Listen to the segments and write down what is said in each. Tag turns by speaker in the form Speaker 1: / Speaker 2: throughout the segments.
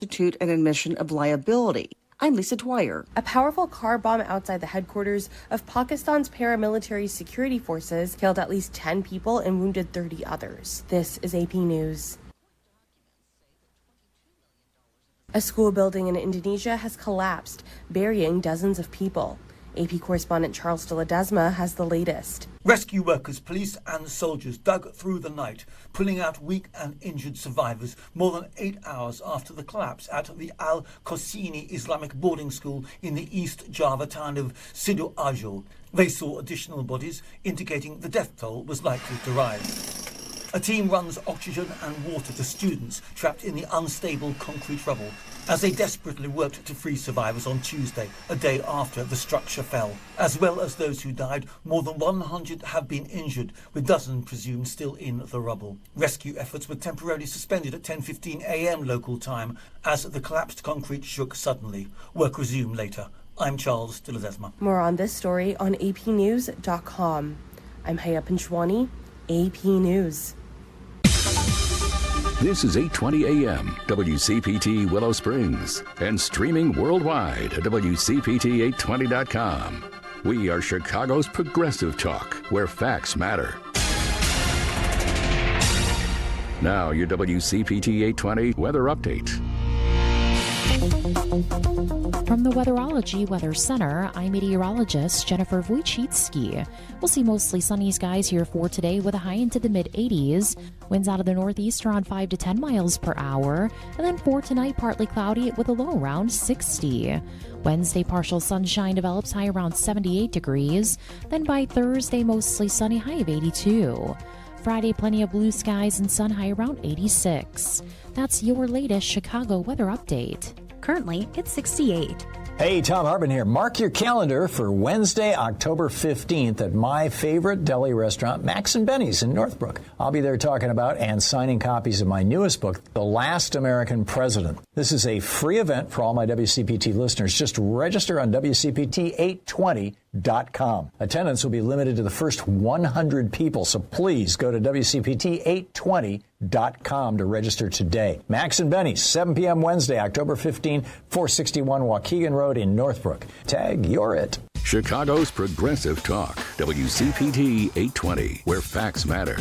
Speaker 1: constitute an admission of liability. I'm Lisa Dwyer.
Speaker 2: A powerful car bomb outside the headquarters of Pakistan's paramilitary security forces killed at least 10 people and wounded 30 others. This is AP News. A school building in Indonesia has collapsed, burying dozens of people. AP correspondent Charles de Ledesma has the latest.
Speaker 3: Rescue workers, police and soldiers dug through the night, pulling out weak and injured survivors more than 8 hours after the collapse at the Al-Qasini Islamic boarding school in the East Java town of Sidoarjo. They saw additional bodies, indicating the death toll was likely to rise. A team runs oxygen and water to students trapped in the unstable concrete rubble as they desperately worked to free survivors on Tuesday, a day after the structure fell. As well as those who died, more than 100 have been injured, with dozens presumed still in the rubble. Rescue efforts were temporarily suspended at 10:15 a.m. local time as the collapsed concrete shook suddenly. Work resumed later. I'm Charles de Ledesma.
Speaker 2: More on this story on apnews.com. I'm Haya Panchwani, AP News.
Speaker 4: This is 8:20 a.m. WCPT Willow Springs and streaming worldwide at WCPT820.com. We are Chicago's progressive talk, where facts matter. Now your WCPT 820 weather update.
Speaker 5: From the Weatherology Weather Center, I'm meteorologist Jennifer Wojcicki. We'll see mostly sunny skies here for today with a high into the mid-80s. Winds out of the northeast around 5 to 10 miles per hour. And then for tonight, partly cloudy with a low around 60. Wednesday, partial sunshine develops high around 78 degrees. Then by Thursday, mostly sunny, high of 82. Friday, plenty of blue skies and sun, high around 86. That's your latest Chicago weather update.
Speaker 6: Currently, it's 68.
Speaker 7: Hey, Tom Harbin here. Mark your calendar for Wednesday, October 15th at my favorite deli restaurant, Max and Benny's in Northbrook. I'll be there talking about and signing copies of my newest book, The Last American President. This is a free event for all my WCPT listeners. Just register on WCPT820.com. Attendance will be limited to the first 100 people, so please go to WCPT820.com to register today. Max and Benny's, 7 p.m. Wednesday, October 15, 461 Waukegan Road in Northbrook. Tag, you're it.
Speaker 4: Chicago's progressive talk, WCPT 820, where facts matter.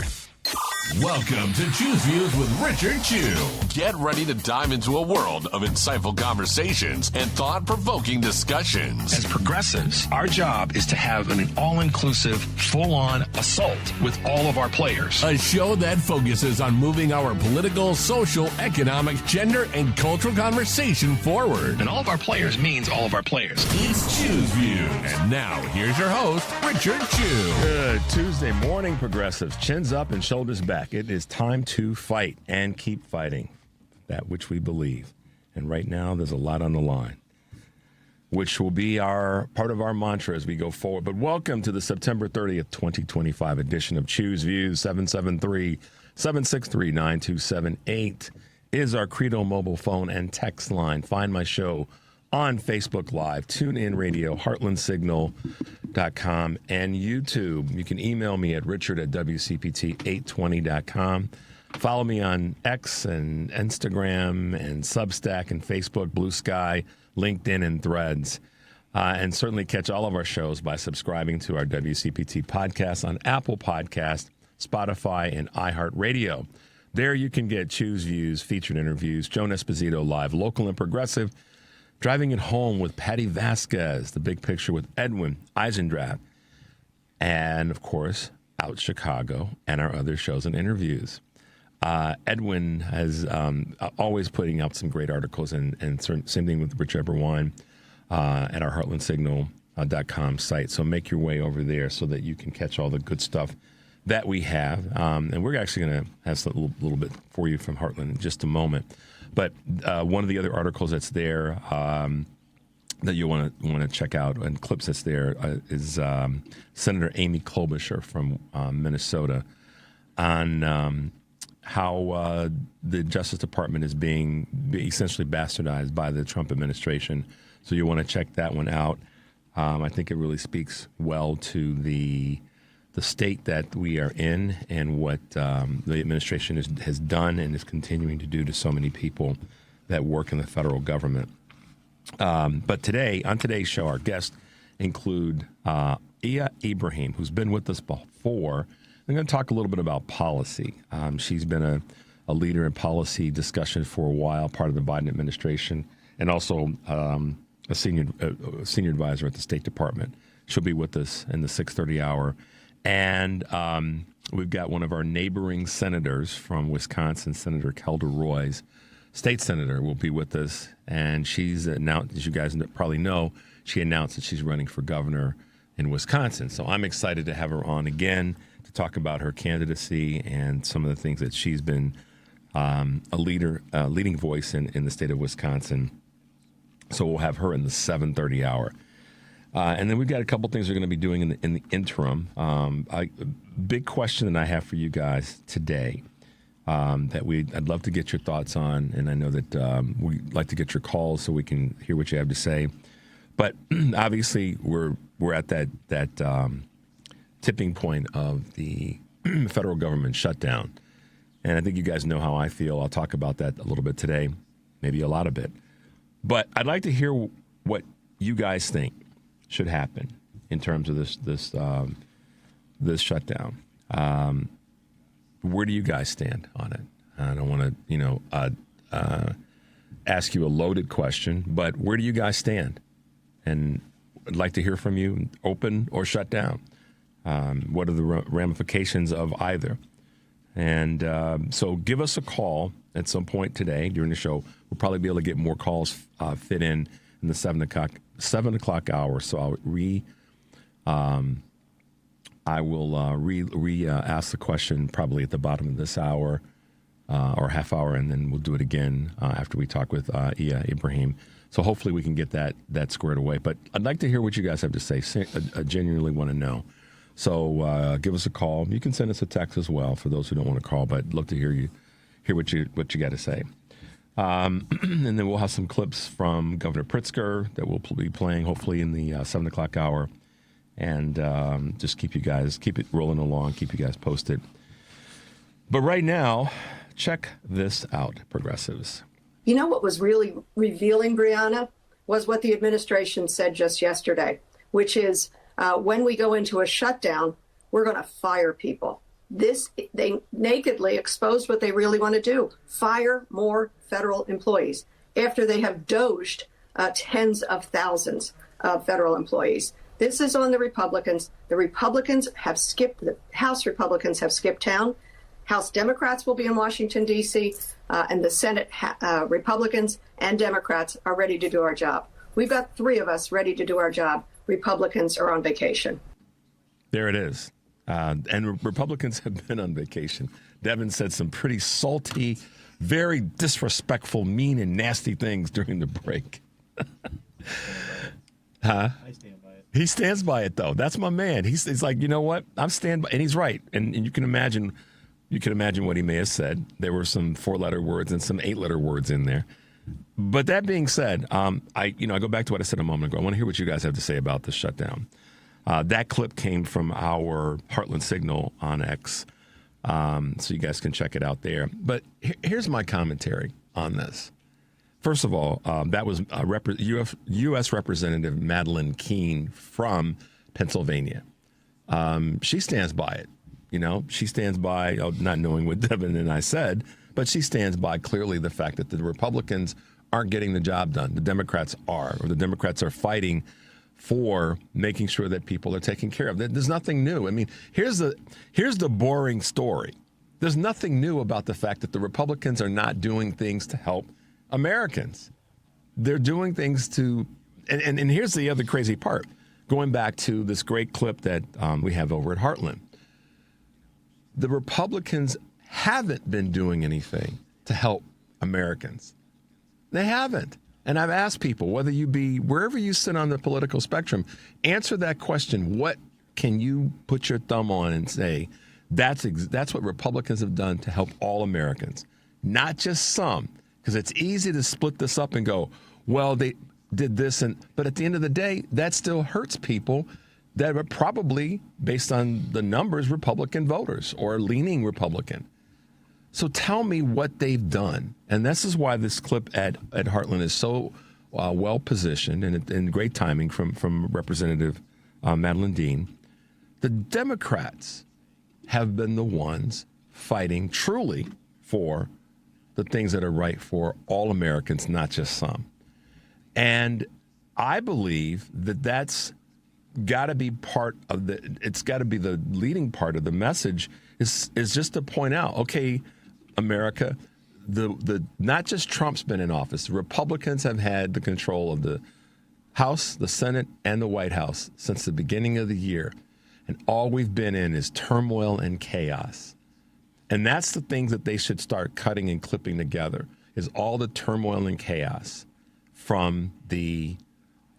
Speaker 8: Welcome to Choose Views with Richard Chew. Get ready to dive into a world of insightful conversations and thought-provoking discussions.
Speaker 9: As progressives, our job is to have an all-inclusive, full-on assault with all of our players.
Speaker 8: A show that focuses on moving our political, social, economic, gender, and cultural conversation forward.
Speaker 9: And all of our players means all of our players.
Speaker 8: It's Choose Views. And now, here's your host, Richard Chew.
Speaker 10: Good Tuesday morning, progressives. Chins up and shoulders back. It is time to fight and keep fighting that which we believe. And right now, there's a lot on the line, which will be our part of our mantra as we go forward. But welcome to the September 30th, 2025 edition of Choose Views. 773-763-9278 is our Credo mobile phone and text line. Find my show on Facebook Live, TuneIn Radio, HeartlandSignal.com, and YouTube. You can email me at richard@WCPT820.com. Follow me on X and Instagram and Substack and Facebook, Blue Sky, LinkedIn, and Threads. And certainly catch all of our shows by subscribing to our WCPT podcast on Apple Podcast, Spotify, and iHeartRadio. There you can get Choose Views, featured interviews, Joan Esposito live, local and progressive, Driving It Home with Patty Vasquez, The Big Picture with Edwin Eisendrath, and, of course, Out Chicago, and our other shows and interviews. Edwin has always putting out some great articles, and same thing with Whichever Wine at our HeartlandSignal.com site. So make your way over there so that you can catch all the good stuff that we have. And we're actually going to have a little bit for you from Heartland in just a moment. But one of the other articles that's there that you want to check out, and clips that's there, is Senator Amy Klobuchar from Minnesota on how the Justice Department is being essentially bastardized by the Trump administration. So you want to check that one out. I think it really speaks well to the state that we are in and what the administration has done and is continuing to do to so many people that work in the federal government. But today, on today's show, our guests include Ibrahim, who's been with us before. I'm going to talk a little bit about policy. She's been a leader in policy discussion for a while, part of the Biden administration, and also a senior advisor at the State Department. She'll be with us in the 6:30 hour. And we've got one of our neighboring senators from Wisconsin, Senator Kelda Roys, state senator, will be with us. And she's announced, as you guys probably know, she announced that she's running for governor in Wisconsin. So I'm excited to have her on again to talk about her candidacy and some of the things that she's been a leading voice in the state of Wisconsin. So we'll have her in the 7:30 hour. And then we've got a couple things we're going to be doing in the interim. A big question that I have for you guys today that I'd love to get your thoughts on, and I know that we'd like to get your calls so we can hear what you have to say. But obviously, we're at that tipping point of the federal government shutdown, and I think you guys know how I feel. I'll talk about that a little bit today, maybe a lot of it. But I'd like to hear what you guys think should happen in terms of this shutdown. Where do you guys stand on it? I don't want to, ask you a loaded question, but where do you guys stand? And I'd like to hear from you, open or shut down. What are the ramifications of either? And so give us a call at some point today during the show. We'll probably be able to get more calls fit in the 7 o'clock hour. So I will ask the question probably at the bottom of this hour or half hour, and then we'll do it again after we talk with Ibrahim. So hopefully we can get that squared away. But I'd like to hear what you guys have to say. I genuinely want to know. So give us a call. You can send us a text as well for those who don't want to call, but I'd love to hear what you got to say. And then we'll have some clips from Governor Pritzker that we'll be playing hopefully in the 7 o'clock hour. And just keep it rolling along, keep you guys posted. But right now, check this out, progressives.
Speaker 11: You know what was really revealing, Brianna, was what the administration said just yesterday, which is when we go into a shutdown, we're going to fire people. They nakedly exposed what they really want to do, fire more federal employees after they have doged tens of thousands of federal employees. This is on the Republicans. The House Republicans have skipped town. House Democrats will be in Washington, D.C., and the Senate Republicans and Democrats are ready to do our job. We've got three of us ready to do our job. Republicans are on vacation.
Speaker 10: There it is. And Republicans have been on vacation. Devin said some pretty salty, very disrespectful, mean, and nasty things during the break. Huh? I stand by it. He stands by it, though. That's my man. He's like, you know what? I'm stand by, and he's right. And you can imagine what he may have said. There were some 4-letter words and some 8-letter words in there. But that being said, I go back to what I said a moment ago. I want to hear what you guys have to say about the shutdown. That clip came from our Heartland Signal on X, so you guys can check it out there. But here's my commentary on this. First of all, that was U.S. Representative Madeleine Keene from Pennsylvania. She stands by it. She stands by, not knowing what Devin and I said, but she stands by clearly the fact that the Republicans aren't getting the job done. The Democrats are, or the Democrats are fighting for making sure that people are taken care of. There's nothing new. I mean, here's the boring story. There's nothing new about the fact that the Republicans are not doing things to help Americans. They're doing things to, and here's the other crazy part. Going back to this great clip that we have over at Heartland. The Republicans haven't been doing anything to help Americans. They haven't. And I've asked people, whether you be wherever you sit on the political spectrum, answer that question. What can you put your thumb on and say, that's what Republicans have done to help all Americans, not just some? Because it's easy to split this up and go, well, they did this. But at the end of the day, that still hurts people that are probably, based on the numbers, Republican voters or leaning Republican. So tell me what they've done. And this is why this clip at Heartland is so well positioned and great timing from Representative Madeline Dean. The Democrats have been the ones fighting truly for the things that are right for all Americans, not just some. And I believe that that's got to be part of it's got to be the leading part of the message is just to point out, okay, America, the not just Trump's been in office, the Republicans have had the control of the House, the Senate, and the White House since the beginning of the year. And all we've been in is turmoil and chaos. And that's the things that they should start cutting and clipping together, is all the turmoil and chaos from the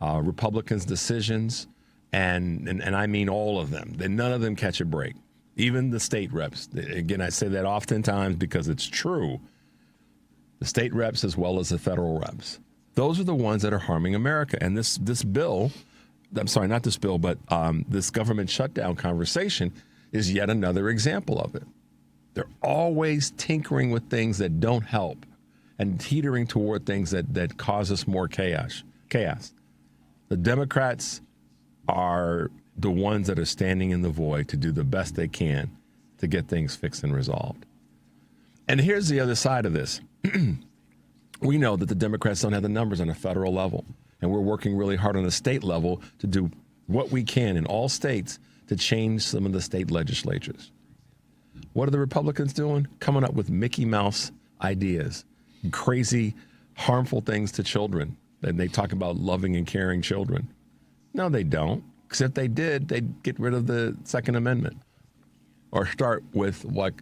Speaker 10: Republicans' decisions, and I mean all of them. None of them catch a break. Even the state reps. Again, I say that oftentimes because it's true. The state reps as well as the federal reps. Those are the ones that are harming America. And this bill, I'm sorry, not this bill, but this government shutdown conversation is yet another example of it. They're always tinkering with things that don't help and teetering toward things that cause us more chaos. The Democrats are the ones that are standing in the void to do the best they can to get things fixed and resolved. And here's the other side of this. We know that the Democrats don't have the numbers on a federal level, and we're working really hard on the state level to do what we can in all states to change some of the state legislatures. What are the Republicans doing? Coming up with Mickey Mouse ideas, crazy, harmful things to children. And they talk about loving and caring children. No, they don't. Because if they did, they'd get rid of the Second Amendment, or start with what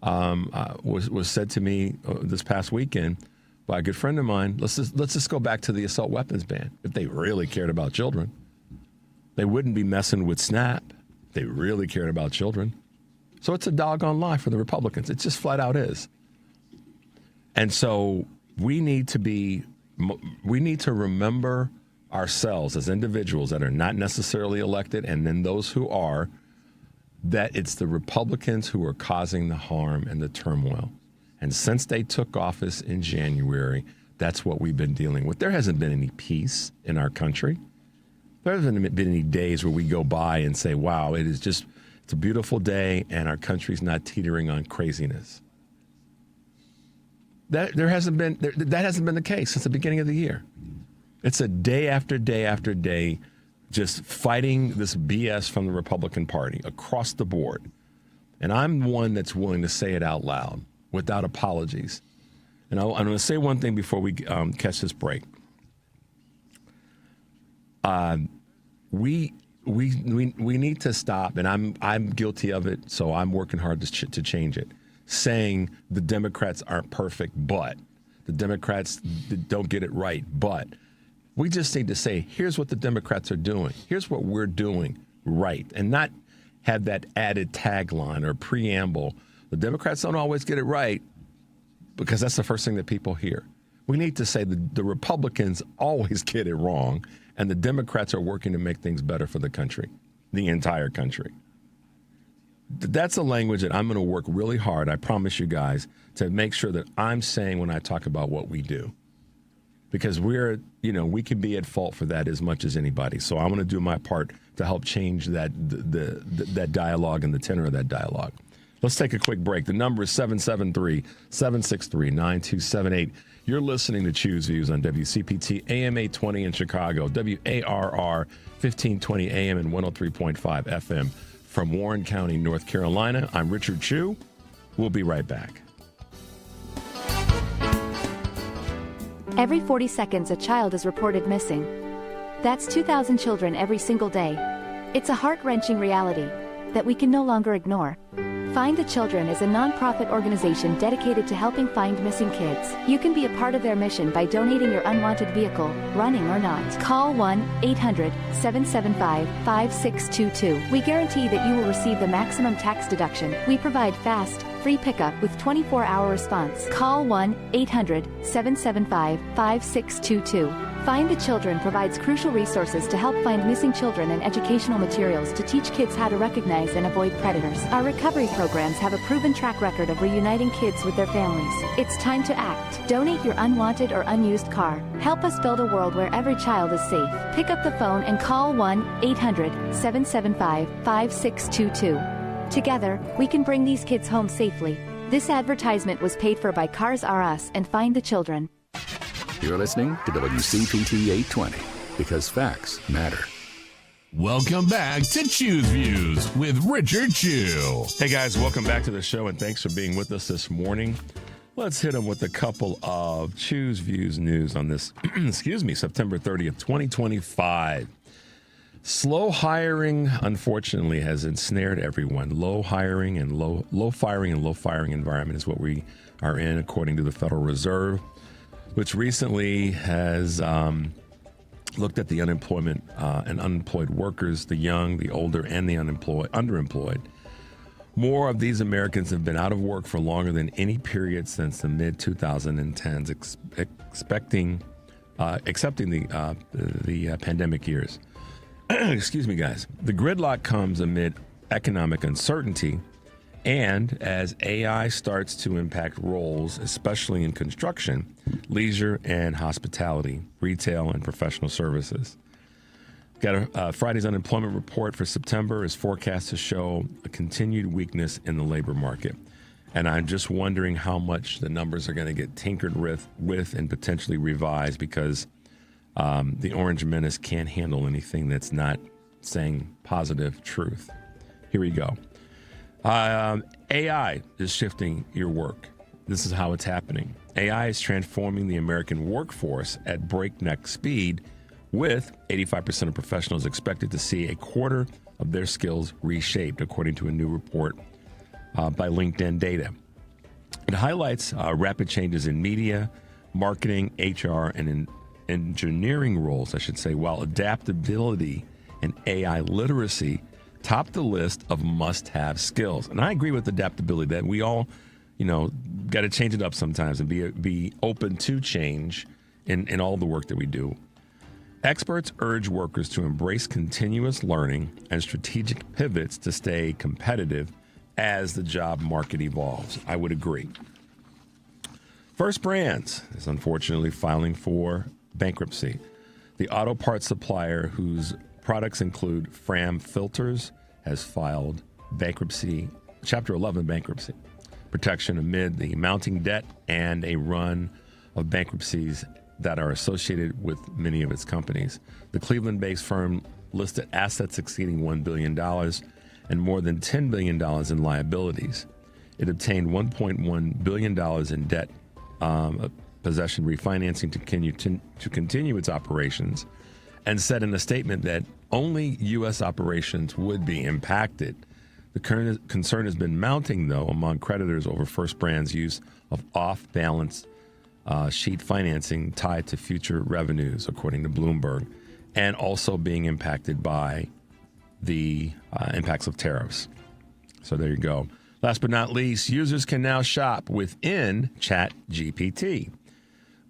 Speaker 10: was said to me this past weekend by a good friend of mine. Let's just go back to the assault weapons ban. If they really cared about children, they wouldn't be messing with SNAP. They really cared about children. So it's a doggone lie for the Republicans. It just flat out is. And so we need to remember ourselves as individuals that are not necessarily elected, and then those who are, that it's the Republicans who are causing the harm and the turmoil. And since they took office in January, that's what we've been dealing with. There hasn't been any peace in our country. There hasn't been any days where we go by and say, wow, it's a beautiful day and our country's not teetering on craziness. That hasn't been the case since the beginning of the year. It's a day after day after day just fighting this BS from the Republican Party across the board. And I'm one that's willing to say it out loud without apologies. And I'm going to say one thing before we catch this break. We need to stop, and I'm guilty of it, so I'm working hard to change it. Saying the Democrats aren't perfect, but the Democrats don't get it right, but we just need to say, here's what the Democrats are doing. Here's what we're doing right, and not have that added tagline or preamble. The Democrats don't always get it right, because that's the first thing that people hear. We need to say the Republicans always get it wrong, and the Democrats are working to make things better for the country, the entire country. That's a language that I'm going to work really hard, I promise you guys, to make sure that I'm saying when I talk about what we do. Because we can be at fault for that as much as anybody. So I'm going to do my part to help change that dialogue and the tenor of that dialogue. Let's take a quick break. The number is 773-763-9278. You're listening to Choose Views on WCPT AM 820 in Chicago, WARR 1520 AM and 103.5 FM from Warren County, North Carolina. I'm Richard Chu. We'll be right back.
Speaker 12: Every 40 seconds, a child is reported missing. That's 2,000 children every single day. It's a heart-wrenching reality that we can no longer ignore. Find the Children is a non-profit organization dedicated to helping find missing kids. You can be a part of their mission by donating your unwanted vehicle, running or not. Call 1-800-775-5622. We guarantee that you will receive the maximum tax deduction. We provide fast, free pickup with 24-hour response. Call 1-800-775-5622. Find the Children provides crucial resources to help find missing children and educational materials to teach kids how to recognize and avoid predators. Our recovery programs have a proven track record of reuniting kids with their families. It's time to act. Donate your unwanted or unused car. Help us build a world where every child is safe. Pick up the phone and call 1-800-775-5622. Together, we can bring these kids home safely. This advertisement was paid for by Cars R Us and Find the Children.
Speaker 4: You're listening to WCPT 820 because facts matter.
Speaker 8: Welcome back to Choose Views with Richard Chew.
Speaker 10: Hey guys, welcome back to the show and thanks for being with us this morning. Let's hit them with a couple of Choose Views news on this, September 30th, 2025. Slow hiring, unfortunately, has ensnared everyone. Low firing and low firing environment is what we are in, according to the Federal Reserve, which recently has looked at the unemployment and unemployed workers, the young, the older, and the underemployed. More of these Americans have been out of work for longer than any period since the mid-2010s, accepting the pandemic years. Excuse me, guys. The gridlock comes amid economic uncertainty and as AI starts to impact roles, especially in construction, leisure and hospitality, retail and professional services. Got Friday's unemployment report for September is forecast to show a continued weakness in the labor market. And I'm just wondering how much the numbers are going to get tinkered with and potentially revised because the Orange Menace can't handle anything that's not saying positive truth. Here we go. AI is shifting your work. This is how it's happening. AI is transforming the American workforce at breakneck speed, with 85% of professionals expected to see a quarter of their skills reshaped, according to a new report by LinkedIn Data. It highlights rapid changes in media, marketing, HR, and in engineering roles, I should say, while adaptability and AI literacy top the list of must-have skills. And I agree with adaptability that we all, got to change it up sometimes and be open to change in all the work that we do. Experts urge workers to embrace continuous learning and strategic pivots to stay competitive as the job market evolves. I would agree. First Brands is unfortunately filing for bankruptcy. The auto parts supplier, whose products include Fram filters, has filed bankruptcy, Chapter 11 bankruptcy protection amid the mounting debt and a run of bankruptcies that are associated with many of its companies. The Cleveland-based firm listed assets exceeding $1 billion and more than $10 billion in liabilities. It obtained $1.1 billion in debt possession refinancing to continue its operations, and said in a statement that only U.S. operations would be impacted. The current concern has been mounting, though, among creditors over First Brands' use of off-balance sheet financing tied to future revenues, according to Bloomberg, and also being impacted by the impacts of tariffs. So there you go. Last but not least, users can now shop within ChatGPT.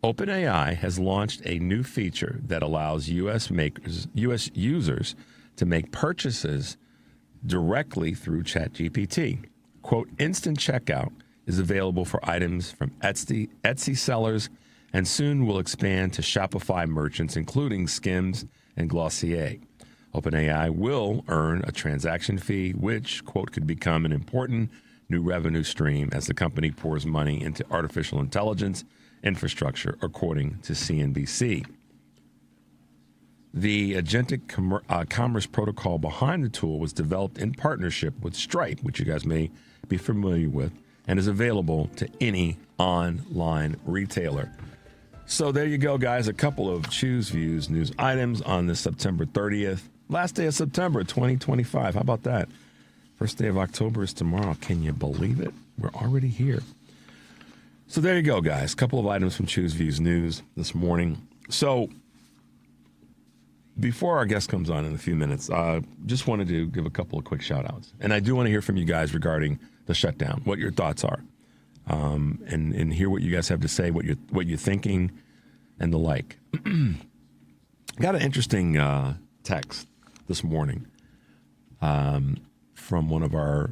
Speaker 10: OpenAI has launched a new feature that allows U.S. users to make purchases directly through ChatGPT. Quote, instant checkout is available for items from Etsy sellers and soon will expand to Shopify merchants, including Skims and Glossier. OpenAI will earn a transaction fee, which, quote, could become an important new revenue stream as the company pours money into artificial intelligence infrastructure, according to CNBC. The agentic commerce protocol behind the tool was developed in partnership with Stripe, which you guys may be familiar with, and is available to any online retailer. So there you go, guys. A couple of Choose Views news items on this September 30th. Last day of September 2025. How about that? First day of October is tomorrow. Can you believe it? We're already here. So there you go, guys. A couple of items from Choose Views News this morning. So before our guest comes on in a few minutes, just wanted to give a couple of quick shout-outs. And I do want to hear from you guys regarding the shutdown, what your thoughts are, and hear what you guys have to say, what you're thinking, and the like. Got an interesting text this morning from one of our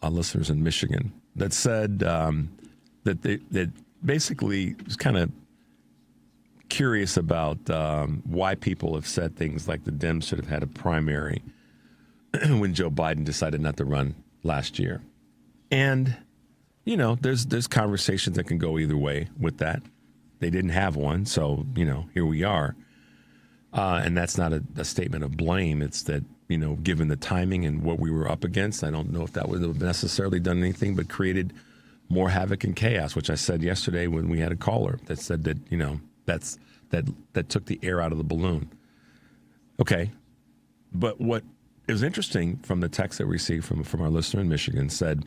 Speaker 10: listeners in Michigan that said that basically was kind of curious about why people have said things like the Dems should have had a primary when Joe Biden decided not to run last year. And, you know, there's conversations that can go either way with that. They didn't have one, so, you know, here we are. And that's not a statement of blame. It's that, you know, given the timing and what we were up against, I don't know if that would have necessarily done anything but created more havoc and chaos, which I said yesterday when we had a caller that said that, you know, that took the air out of the balloon. Okay. But what is interesting from the text that we received from our listener in Michigan said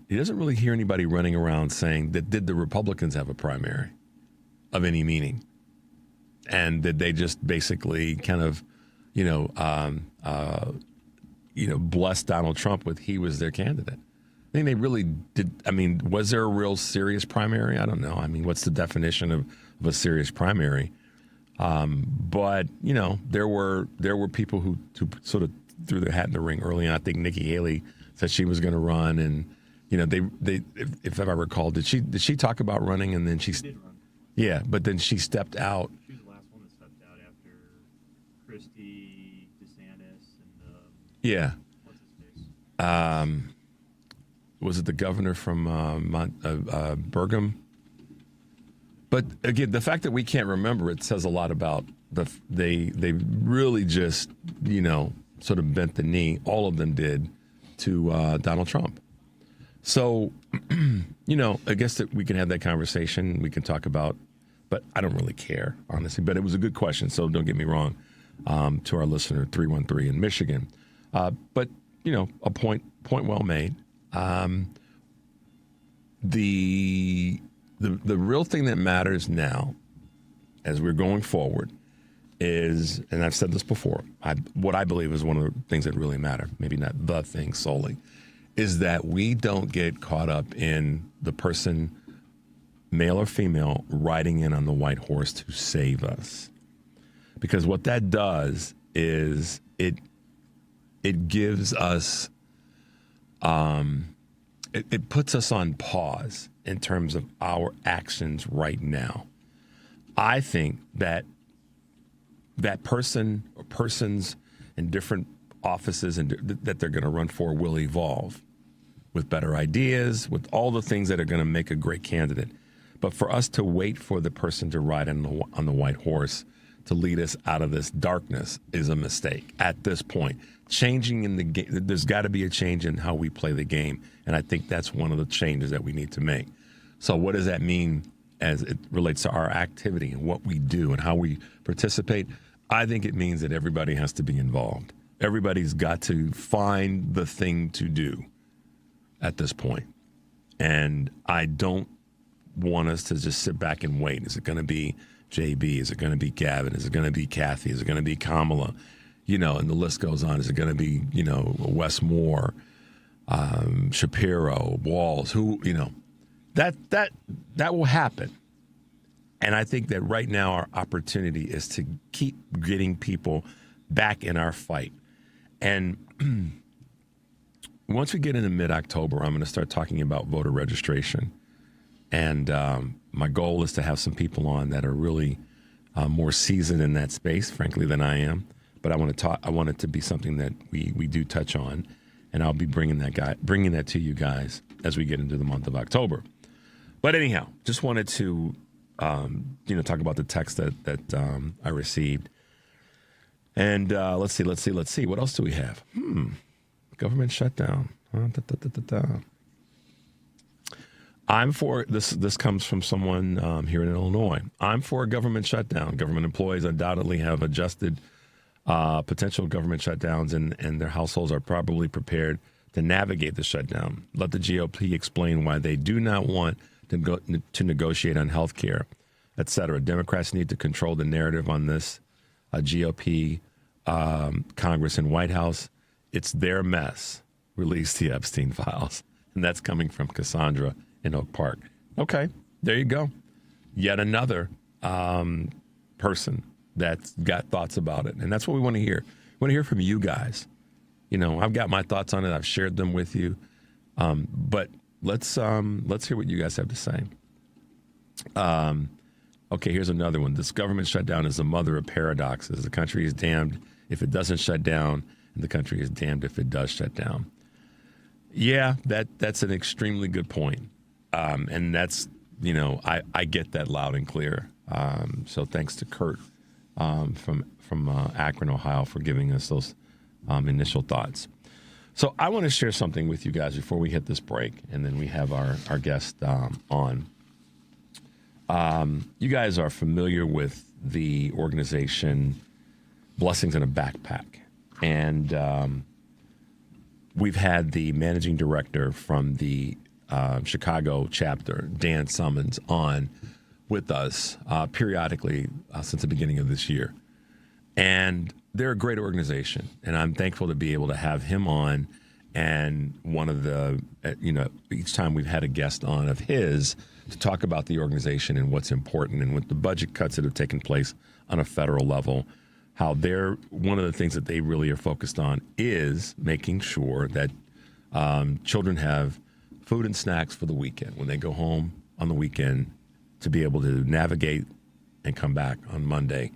Speaker 10: he doesn't really hear anybody running around saying that did the Republicans have a primary of any meaning? And did they just basically kind of, bless Donald Trump with he was their candidate? I think they really did. I mean, was there a real serious primary? I don't know. I mean, what's the definition of a serious primary? But, you know, there were people who sort of threw their hat in the ring early on. I think Nikki Haley said she was going to run. And, you know, they if I recall, did she talk about running and then she did run? Yeah, but then she stepped out.
Speaker 13: She was the last one that stepped out after Christie, DeSantis, and
Speaker 10: yeah.
Speaker 13: What's his face?
Speaker 10: Was it the governor from Burgum? But again, the fact that we can't remember it says a lot about they really just, you know, sort of bent the knee. All of them did to Donald Trump. So, you know, I guess that we can have that conversation. We can talk about, but I don't really care, honestly. But it was a good question, so don't get me wrong. To our listener, 313 in Michigan. But, you know, a point well made. The real thing that matters now, as we're going forward, is, and I've said this before, what I believe is one of the things that really matter, maybe not the thing solely, is that we don't get caught up in the person, male or female, riding in on the white horse to save us. Because what that does is it gives us, it puts us on pause in terms of our actions right now. I think that person or persons in different offices and that they're going to run for will evolve with better ideas, with all the things that are going to make a great candidate. But for us to wait for the person to ride on the white horse to lead us out of this darkness is a mistake at this point. Changing in the game, there's got to be a change in how we play the game. And I think that's one of the changes that we need to make. So what does that mean as it relates to our activity and what we do and how we participate? I think it means that everybody has to be involved. Everybody's got to find the thing to do at this point. And I don't want us to just sit back and wait. Is it going to be JB? Is it going to be Gavin? Is it going to be Kathy? Is it going to be Kamala? You know, and the list goes on. Is it going to be, you know, Wes Moore, Shapiro, Walls? Who, you know, that will happen. And I think that right now our opportunity is to keep getting people back in our fight. And once we get into mid-October, I'm going to start talking about voter registration. And my goal is to have some people on that are really more seasoned in that space, frankly, than I am. But I want it to be something that we do touch on, and I'll be bringing that to you guys as we get into the month of October. But anyhow, just wanted to talk about the text that I received. And let's see. What else do we have? Government shutdown. I'm for this. This comes from someone here in Illinois. I'm for a government shutdown. Government employees undoubtedly have adjusted potential government shutdowns, and their households are probably prepared to navigate the shutdown. Let the GOP explain why they do not want to negotiate on health care, et cetera. Democrats need to control the narrative on this. GOP, Congress, and White House, it's their mess. Release the Epstein files. And that's coming from Cassandra in Oak Park. Okay, there you go. Yet another person that's got thoughts about it. And that's what we want to hear. We want to hear from you guys. You know, I've got my thoughts on it. I've shared them with you. But let's hear what you guys have to say. Okay, here's another one. This government shutdown is the mother of paradoxes. The country is damned if it doesn't shut down, and the country is damned if it does shut down. Yeah, that's an extremely good point. And that's, you know, I get that loud and clear. So thanks to Kurt from Akron, Ohio, for giving us those initial thoughts. So I want to share something with you guys before we hit this break, and then we have our guest on. You guys are familiar with the organization Blessings in a Backpack. And we've had the managing director from the Chicago chapter, Dan Summons, on with us periodically since the beginning of this year. And they're a great organization, and I'm thankful to be able to have him on. And one of the, you know, each time we've had a guest on of his to talk about the organization and what's important, and with the budget cuts that have taken place on a federal level, how they're, one of the things that they really are focused on is making sure that children have food and snacks for the weekend when they go home on the weekend, to be able to navigate and come back on Monday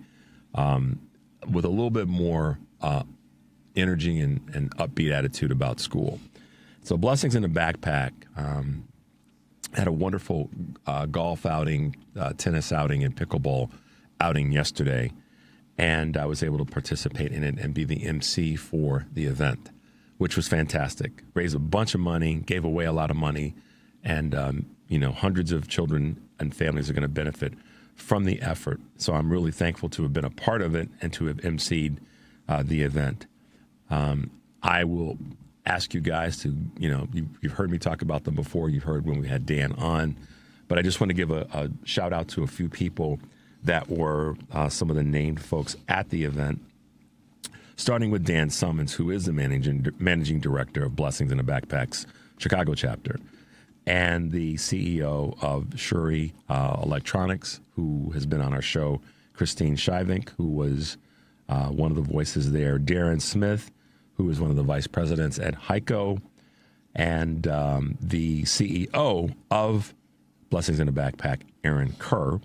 Speaker 10: with a little bit more energy and upbeat attitude about school. So Blessings in a Backpack had a wonderful golf outing, tennis outing, and pickleball outing yesterday. And I was able to participate in it and be the MC for the event, which was fantastic. Raised a bunch of money, gave away a lot of money, and you know, hundreds of children and families are going to benefit from the effort. So I'm really thankful to have been a part of it and to have emceed the event. I will ask you guys to, you know, you've heard me talk about them before. You've heard when we had Dan on. But I just want to give a shout out to a few people that were some of the named folks at the event, starting with Dan Summons, who is the managing director of Blessings in a Backpack's Chicago chapter, and the CEO of Shuri Electronics, who has been on our show, Christine Shivink, who was one of the voices there, Darren Smith, who is one of the vice presidents at HEICO, and the CEO of Blessings in a Backpack, Aaron Kerr,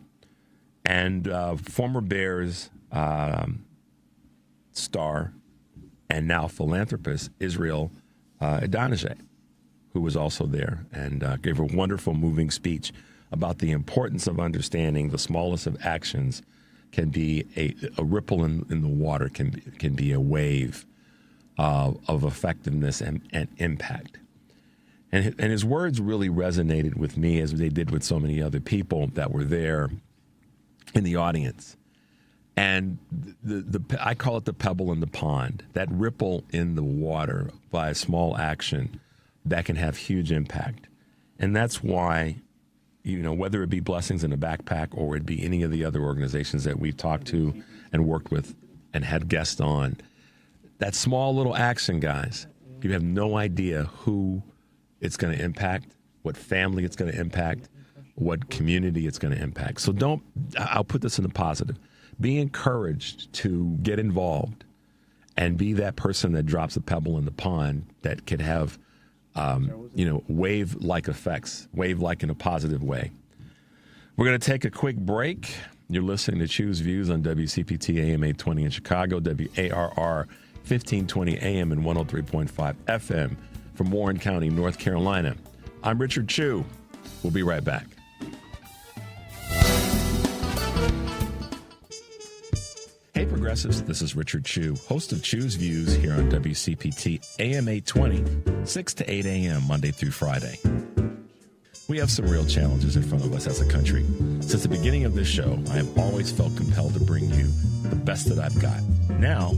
Speaker 10: and former Bears star and now philanthropist Israel Adonijah, who was also there and gave a wonderful, moving speech about the importance of understanding the smallest of actions can be a ripple in the water, can be a wave of effectiveness and impact. And his words really resonated with me, as they did with so many other people that were there in the audience. And I call it the pebble in the pond, that ripple in the water by a small action that can have huge impact. And that's why, you know, whether it be Blessings in a Backpack or it be any of the other organizations that we've talked to and worked with and had guests on, that small little action, guys, you have no idea who it's going to impact, what family it's going to impact, what community it's going to impact. So I'll put this in the positive. Be encouraged to get involved and be that person that drops a pebble in the pond that could have, wave-like effects, wave-like in a positive way. We're going to take a quick break. You're listening to Choose Views on WCPT AM 820 in Chicago, WARR 1520 AM and 103.5 FM from Warren County, North Carolina. I'm Richard Chu. We'll be right back. Hey, progressives, this is Richard Chu, host of Choose Views here on WCPT AM 820, 6 to 8 a.m. Monday through Friday. We have some real challenges in front of us as a country. Since the beginning of this show, I have always felt compelled to bring you the best that I've got. Now,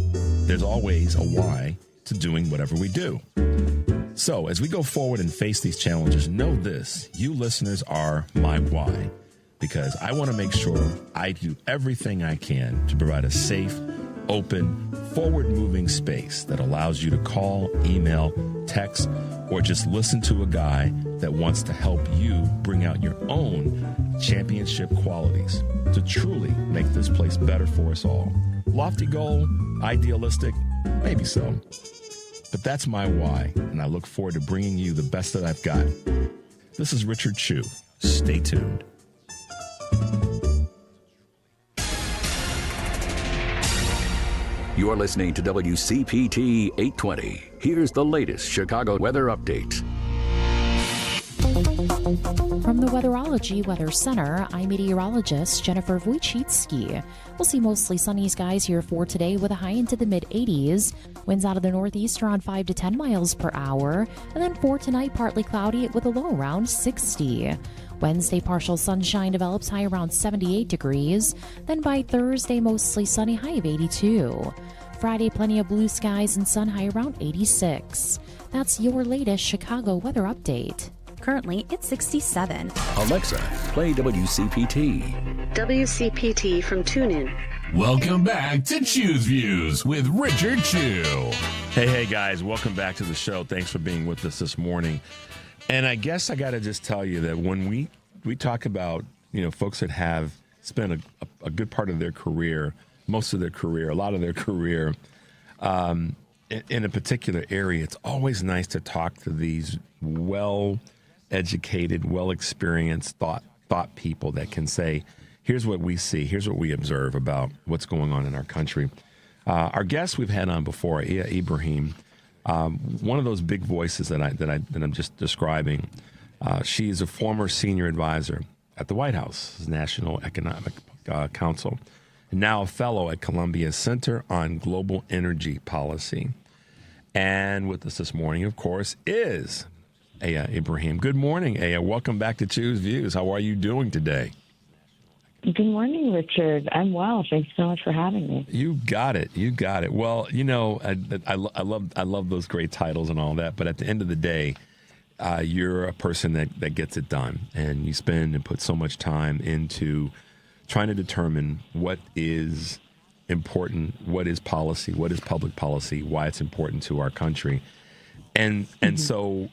Speaker 10: there's always a why to doing whatever we do. So, as we go forward and face these challenges, know this, you listeners are my why. Because I want to make sure I do everything I can to provide a safe, open, forward-moving space that allows you to call, email, text, or just listen to a guy that wants to help you bring out your own championship qualities to truly make this place better for us all. Lofty goal, idealistic, maybe so. But that's my why, and I look forward to bringing you the best that I've got. This is Richard Chu. Stay tuned.
Speaker 4: You're listening to WCPT 820. Here's the latest Chicago weather update.
Speaker 5: From the Weatherology Weather Center, I'm meteorologist Jennifer Wojcicki. We'll see mostly sunny skies here for today with a high into the mid-80s. Winds out of the northeast around 5 to 10 miles per hour. And then for tonight, partly cloudy with a low around 60. Wednesday, partial sunshine develops high around 78 degrees. Then by Thursday, mostly sunny, high of 82. Friday, plenty of blue skies and sun, high around 86. That's your latest Chicago weather update.
Speaker 6: Currently, it's 67.
Speaker 4: Alexa, play WCPT.
Speaker 14: WCPT from TuneIn.
Speaker 8: Welcome back to Choose Views with Richard Chu.
Speaker 10: Hey, guys. Welcome back to the show. Thanks for being with us this morning. And I guess I got to just tell you that when we talk about, folks that have spent a good part of their career, most of their career, a lot of their career in a particular area, it's always nice to talk to these well-educated, well-experienced thought people that can say, here's what we see, here's what we observe about what's going on in our country. Our guest we've had on before, Ibrahim, one of those big voices that I'm just describing. She is a former senior advisor at the White House National Economic Council, and now a fellow at Columbia's Center on Global Energy Policy. And with us this morning, of course, is Aya Ibrahim. Good morning, Aya. Welcome back to Choose Views. How are you doing today?
Speaker 15: Good morning, Richard. I'm well. Thanks so much for having me.
Speaker 10: You got it. Well, I love those great titles and all that, but at the end of the day, you're a person that gets it done, and you spend and put so much time into trying to determine what is important, what is policy, what is public policy, why it's important to our country. And so,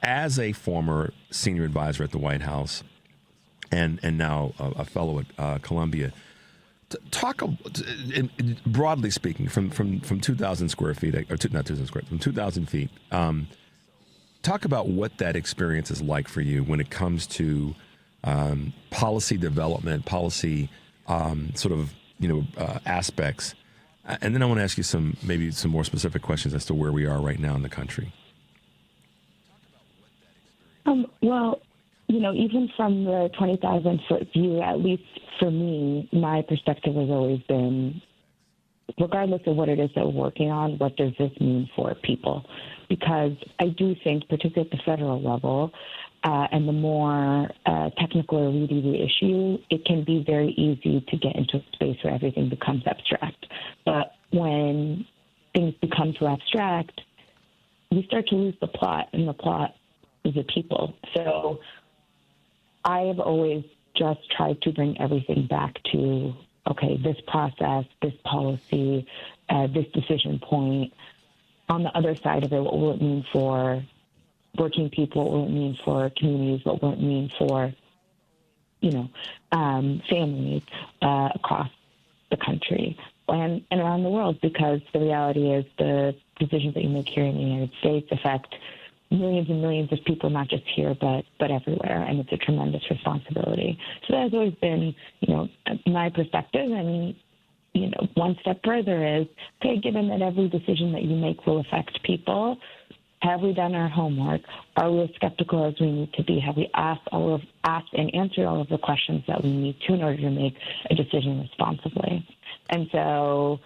Speaker 10: as a former senior advisor at the White House and now a fellow at Columbia, talk broadly speaking from 2,000 square feet, or not 2,000 square, from 2,000 feet. Talk about what that experience is like for you when it comes to policy development, policy aspects. And then I want to ask you some more specific questions as to where we are right now in the country.
Speaker 15: Well, even from the 20,000-foot view, at least for me, my perspective has always been, regardless of what it is that we're working on, what does this mean for people? Because I do think, particularly at the federal level, and the more technical or weedy the issue, it can be very easy to get into a space where everything becomes abstract. But when things become too abstract, we start to lose the plot, and the plot is the people. So I have always just tried to bring everything back to, okay, this process, this policy, this decision point. On the other side of it, what will it mean for working people? What will it mean for communities? What will it mean for, families across the country and around the world? Because the reality is the decisions that you make here in the United States affect millions and millions of people, not just here, but everywhere. And it's a tremendous responsibility. So that has always been, my perspective. And, one step further is, okay, given that every decision that you make will affect people, have we done our homework? Are we as skeptical as we need to be? Have we asked and answered all of the questions that we need to in order to make a decision responsibly? And so,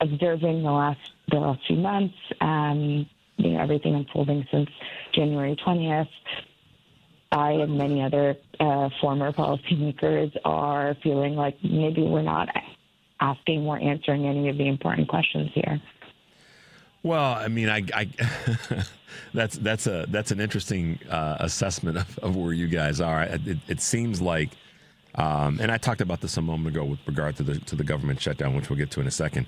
Speaker 15: observing the last few months, everything unfolding since January 20th, I and many other former policymakers are feeling like maybe we're not asking or answering any of the important questions here.
Speaker 10: Well, I mean, that's an interesting assessment of where you guys are. It seems like And I talked about this a moment ago with regard to the government shutdown, which we'll get to in a second.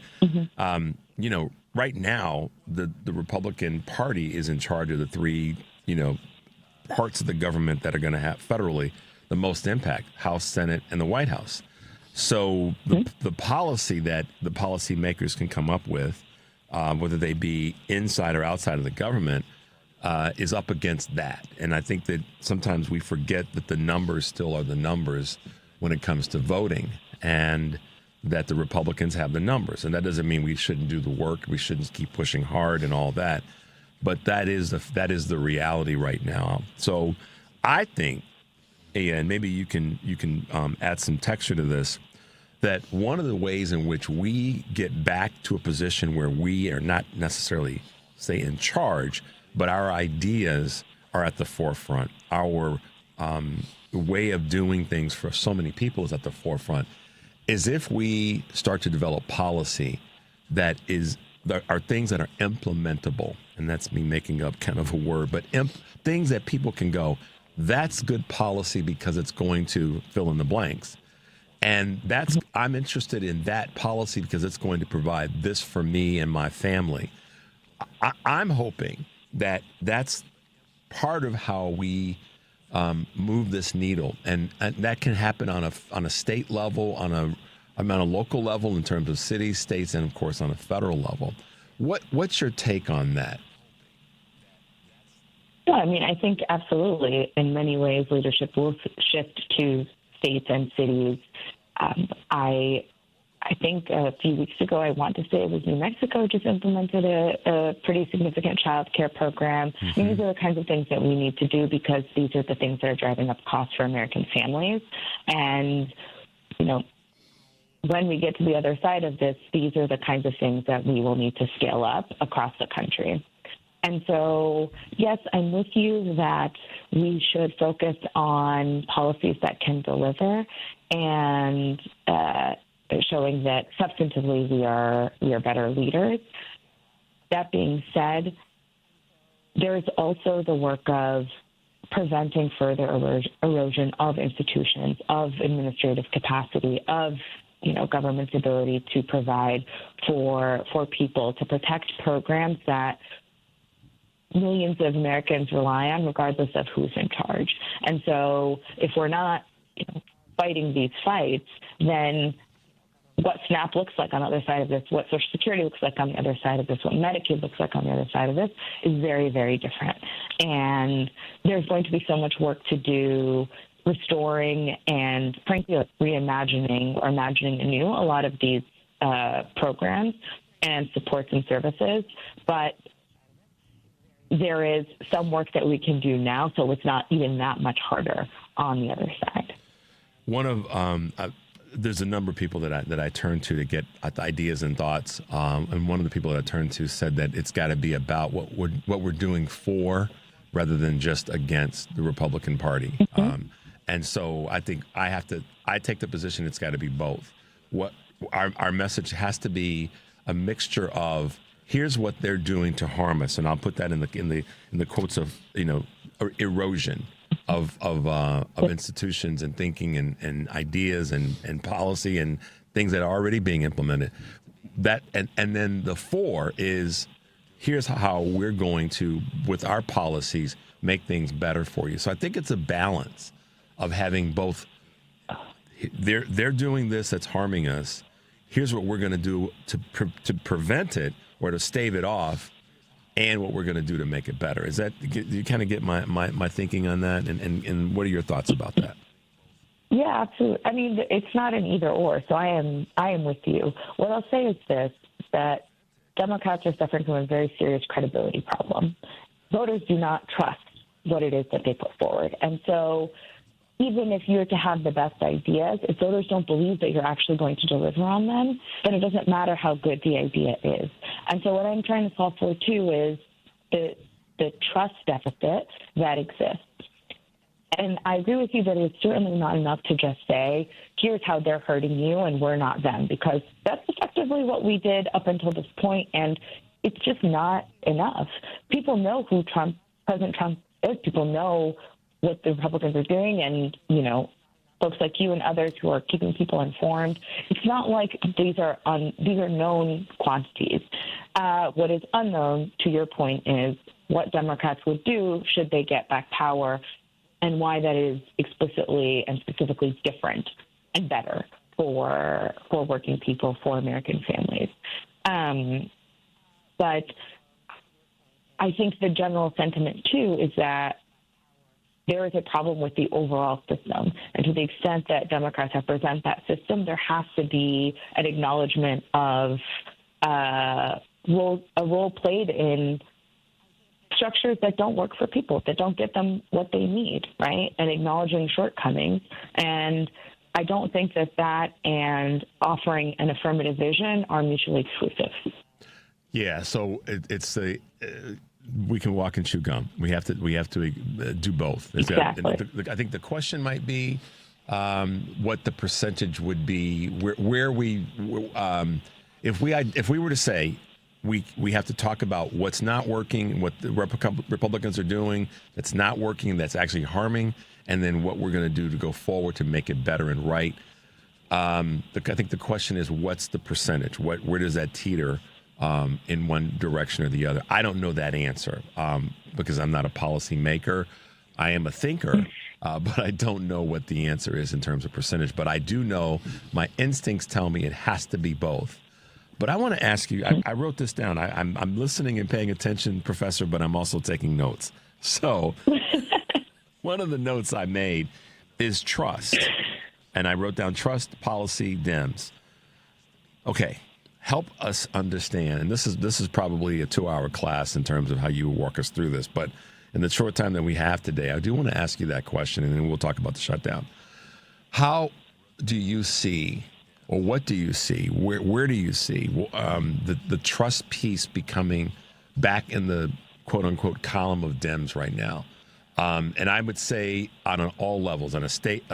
Speaker 10: Right now, the Republican Party is in charge of the three, parts of the government that are going to have federally the most impact: House, Senate, and the White House. So the policy that the policymakers can come up with, whether they be inside or outside of the government, is up against that. And I think that sometimes we forget that the numbers still are the numbers when it comes to voting, and that the Republicans have the numbers. And that doesn't mean we shouldn't do the work, we shouldn't keep pushing hard and all that. But that is the reality right now. So I think, and maybe you can add some texture to this, that one of the ways in which we get back to a position where we are not necessarily, say, in charge, but our ideas are at the forefront. Our way of doing things for so many people is at the forefront, is if we start to develop policy that are things that are implementable, and that's me making up kind of a word, but things that people can go, that's good policy because it's going to fill in the blanks. And I'm interested in that policy because it's going to provide this for me and my family. I'm hoping that that's part of how we move this needle, and that can happen on a state level, on a local level in terms of cities, states, and of course on a federal level. What's your take on that?
Speaker 15: Yeah, I mean, I think absolutely. In many ways, leadership will shift to states and cities. I think a few weeks ago, I want to say it was New Mexico, just implemented a pretty significant child care program. Mm-hmm. These are the kinds of things that we need to do because these are the things that are driving up costs for American families. And, when we get to the other side of this, these are the kinds of things that we will need to scale up across the country. And so, yes, I'm with you that we should focus on policies that can deliver and showing that substantively we are better leaders. That being said, there's also the work of preventing further erosion of institutions, of administrative capacity, of government's ability to provide for people, to protect programs that millions of Americans rely on, regardless of who's in charge. And so if we're not fighting these fights, then what SNAP looks like on the other side of this, what Social Security looks like on the other side of this, what Medicaid looks like on the other side of this is very, very different. And there's going to be so much work to do restoring and, frankly, reimagining or imagining anew a lot of these programs and supports and services. But there is some work that we can do now, so it's not even that much harder on the other side.
Speaker 10: One of there's a number of people that I turn to get ideas and thoughts, and one of the people that I turned to said that it's got to be about what we're doing for, rather than just against the Republican Party. Mm-hmm. And so I think I take the position it's got to be both. What our message has to be a mixture of, here's what they're doing to harm us, and I'll put that in the quotes of erosion of institutions and thinking and ideas and policy and things that are already being implemented. That and then the four is, here's how we're going to, with our policies, make things better for you. So I think it's a balance of having both. They're doing this that's harming us. Here's what we're going to do to prevent it or to stave it off, and what we're going to do to make it better. Do you kind of get my thinking on that? And what are your thoughts about that?
Speaker 15: Yeah, absolutely. I mean, it's not an either or. So I am with you. What I'll say is this: that Democrats are suffering from a very serious credibility problem. Voters do not trust what it is that they put forward, and so even if you're to have the best ideas, if voters don't believe that you're actually going to deliver on them, then it doesn't matter how good the idea is. And so what I'm trying to solve for, too, is the trust deficit that exists. And I agree with you that it's certainly not enough to just say, here's how they're hurting you and we're not them, because that's effectively what we did up until this point, and it's just not enough. People know who President Trump is. People know what the Republicans are doing, and, folks like you and others who are keeping people informed. It's not like these are known quantities. What is unknown, to your point, is what Democrats would do should they get back power, and why that is explicitly and specifically different and better for working people, for American families. But I think the general sentiment, too, is that there is a problem with the overall system. And to the extent that Democrats represent that system, there has to be an acknowledgement of a role played in structures that don't work for people, that don't get them what they need, right? And acknowledging shortcomings. And I don't think that and offering an affirmative vision are mutually exclusive.
Speaker 10: Yeah, so we can walk and chew gum. We have to do both.
Speaker 15: Exactly.
Speaker 10: I think the question might be what the percentage would be. Where we if we were to say we have to talk about what's not working, what the Republicans are doing that's not working, that's actually harming, and then what we're going to do to go forward to make it better and right. I think the question is, what's the percentage? Where does that teeter in one direction or the other? I don't know that answer because I'm not a policy maker. I am a thinker, but I don't know what the answer is in terms of percentage. But I do know my instincts tell me it has to be both. But I want to ask you, I wrote this down. I'm listening and paying attention, Professor, but I'm also taking notes. So one of the notes I made is trust. And I wrote down trust, policy, Dems. Okay, help us understand. And this is probably a 2-hour class in terms of how you walk us through this. But in the short time that we have today, I do want to ask you that question, and then we'll talk about the shutdown. How do you see, or what do you see, where do you see the trust piece becoming back in the quote-unquote column of Dems right now? And I would say on all levels, on a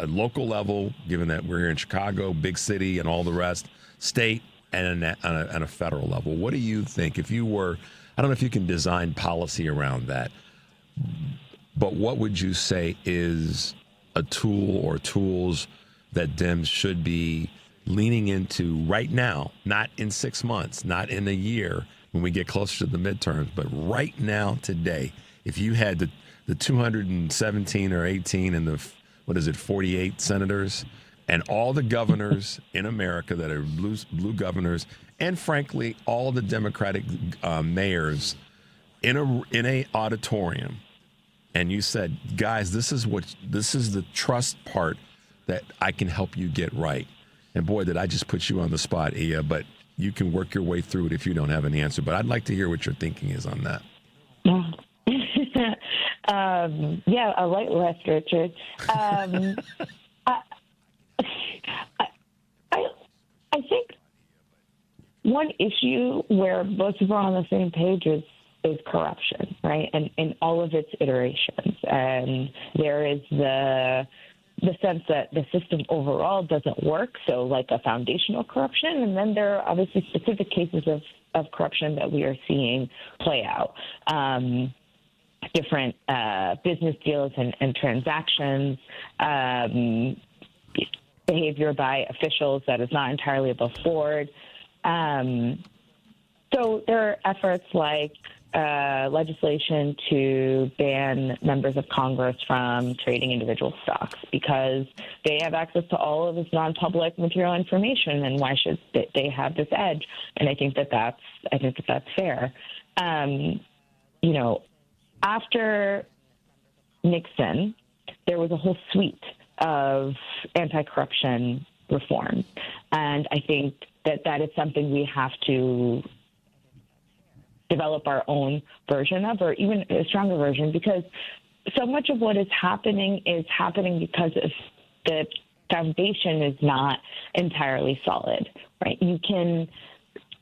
Speaker 10: local level, given that we're here in Chicago, big city and all the rest, state, and on a federal level. What do you think? If you were, I don't know if you can design policy around that, but what would you say is a tool or tools that Dems should be leaning into right now, not in 6 months, not in a year when we get closer to the midterms, but right now, today, if you had the 217 or 18 and the 48 senators and all the governors in America that are blue governors, and frankly all the Democratic mayors in a auditorium, and you said, guys, this is the trust part that I can help you get right. And boy, did I just put you on the spot, Iya, but you can work your way through it if you don't have an answer. But I'd like to hear what your thinking is on that.
Speaker 15: Yeah, a light rest, Richard. I think one issue where both of us are on the same page is corruption, right? And in all of its iterations. And there is the sense that the system overall doesn't work, so like a foundational corruption. And then there are obviously specific cases of corruption that we are seeing play out. Different business deals and transactions, behavior by officials that is not entirely above board. So there are efforts like legislation to ban members of Congress from trading individual stocks because they have access to all of this non-public material information, and why should they have this edge? And I think that's fair. After Nixon, there was a whole suite of anti-corruption reform. And I think that is something we have to develop our own version of, or even a stronger version, because so much of what is happening because of the foundation is not entirely solid, right? You can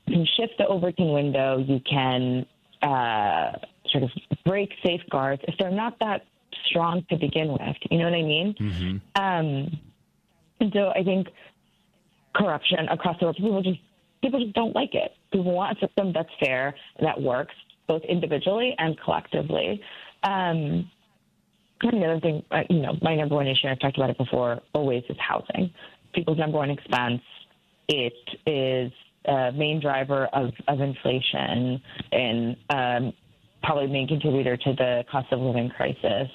Speaker 15: shift the Overton window, you can sort of break safeguards if they're not that strong to begin with. You know what I mean?
Speaker 10: Mm-hmm.
Speaker 15: And so I think corruption across the world, people just don't like it. People want a system that's fair, that works both individually and collectively. And the other thing, my number one issue, I've talked about it before, always is housing. People's number one expense. It is a main driver of inflation and probably main contributor to the cost of living crisis.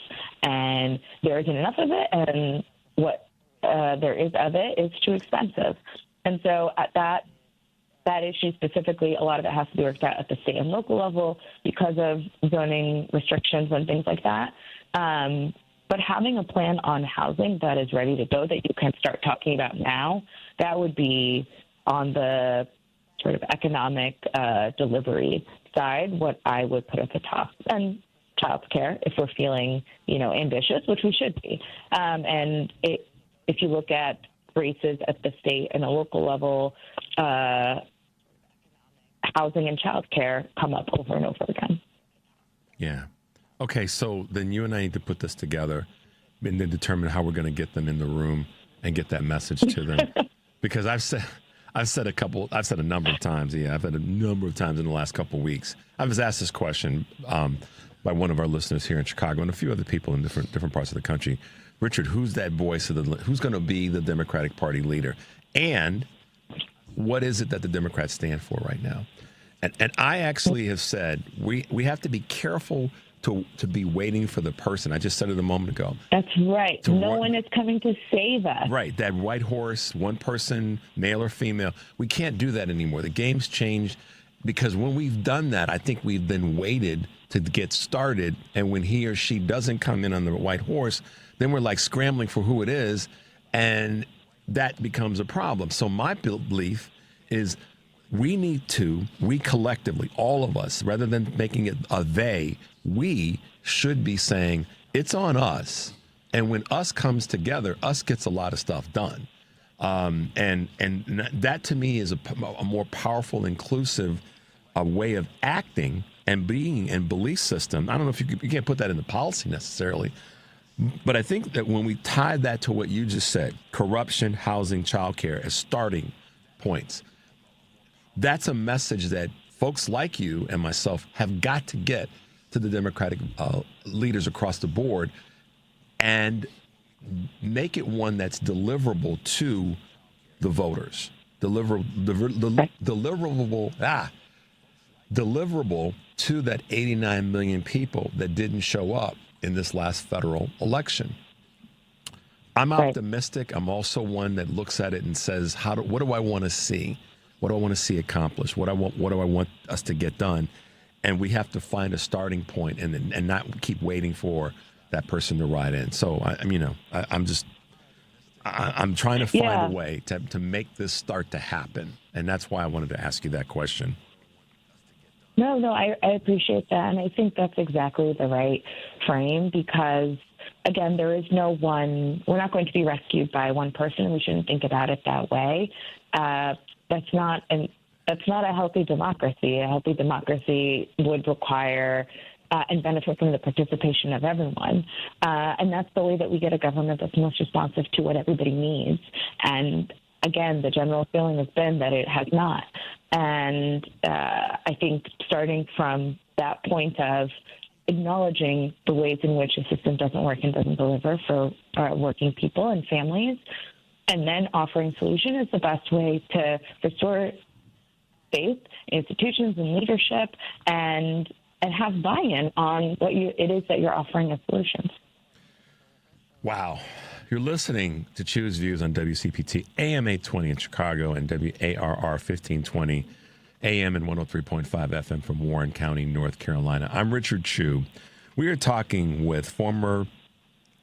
Speaker 15: And there isn't enough of it, and what there is of it is too expensive. And so at that issue specifically, a lot of it has to be worked out at the state and local level because of zoning restrictions and things like that. But having a plan on housing that is ready to go that you can start talking about now, that would be on the sort of economic delivery side, what I would put at the top. And childcare, if we're feeling, ambitious, which we should be. If you look at races at the state and the local level, housing and childcare come up over and over again.
Speaker 10: Yeah. Okay, so then you and I need to put this together and then determine how we're going to get them in the room and get that message to them. Because I've said a number of times, in the last couple of weeks. I was asked this question by one of our listeners here in Chicago and a few other people in different parts of the country. Richard, who's that voice who's going to be the Democratic Party leader? And what is it that the Democrats stand for right now? And I actually have said we have to be careful to be waiting for the person. I just said it a moment ago.
Speaker 15: That's right. No one is coming to save us.
Speaker 10: Right. That white horse, one person, male or female. We can't do that anymore. The game's changed because when we've done that, I think we've then waited to get started. And when he or she doesn't come in on the white horse, then we're like scrambling for who it is. And that becomes a problem. So my belief is we collectively, all of us, rather than making it a they, we should be saying it's on us. And when us comes together, us gets a lot of stuff done. And that to me is a more powerful, inclusive way of acting and being and belief system. I don't know if you can't put that in the policy necessarily, but I think that when we tie that to what you just said, corruption, housing, childcare as starting points, that's a message that folks like you and myself have got to get to the Democratic leaders across the board and make it one that's deliverable to the voters, deliverable to that 89 million people that didn't show up in this last federal election. I'm optimistic. I'm also one that looks at it and says, what do I want to see? What do I want to see accomplished? What do I want us to get done? And we have to find a starting point and not keep waiting for that person to ride in. So I'm trying to find a way to make this start to happen, and that's why I wanted to ask you that question.
Speaker 15: No, I appreciate that, and I think that's exactly the right frame because, again, there is no one. We're not going to be rescued by one person. We shouldn't think about it that way. That's not a healthy democracy. A healthy democracy would require and benefit from the participation of everyone. And that's the way that we get a government that's most responsive to what everybody needs. And again, the general feeling has been that it has not. And I think starting from that point of acknowledging the ways in which a system doesn't work and doesn't deliver for working people and families, and then offering solution is the best way to restore faith in institutions and leadership and have buy-in on what it is that you're offering as solutions.
Speaker 10: Wow. You're listening to Choose Views on WCPT, AM 820 in Chicago and WARR 1520, AM and 103.5 FM from Warren County, North Carolina. I'm Richard Chu. We are talking with former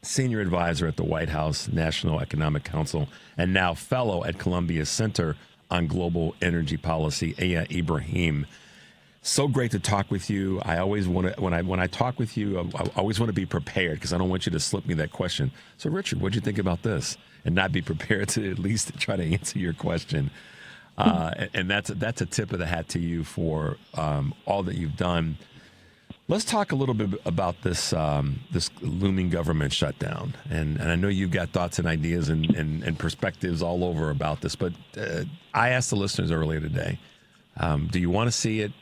Speaker 10: senior advisor at the White House National Economic Council and now fellow at Columbia Center on Global Energy Policy, Ibrahim. So great to talk with you. I always want to, when I talk with you, I always want to be prepared because I don't want you to slip me that question. So, Richard, what'd you think about this? And not be prepared to at least try to answer your question. And that's a tip of the hat to you for all that you've done. Let's talk a little bit about this looming government shutdown. And I know you've got thoughts and ideas and perspectives all over about this. But I asked the listeners earlier today, do you want to see it?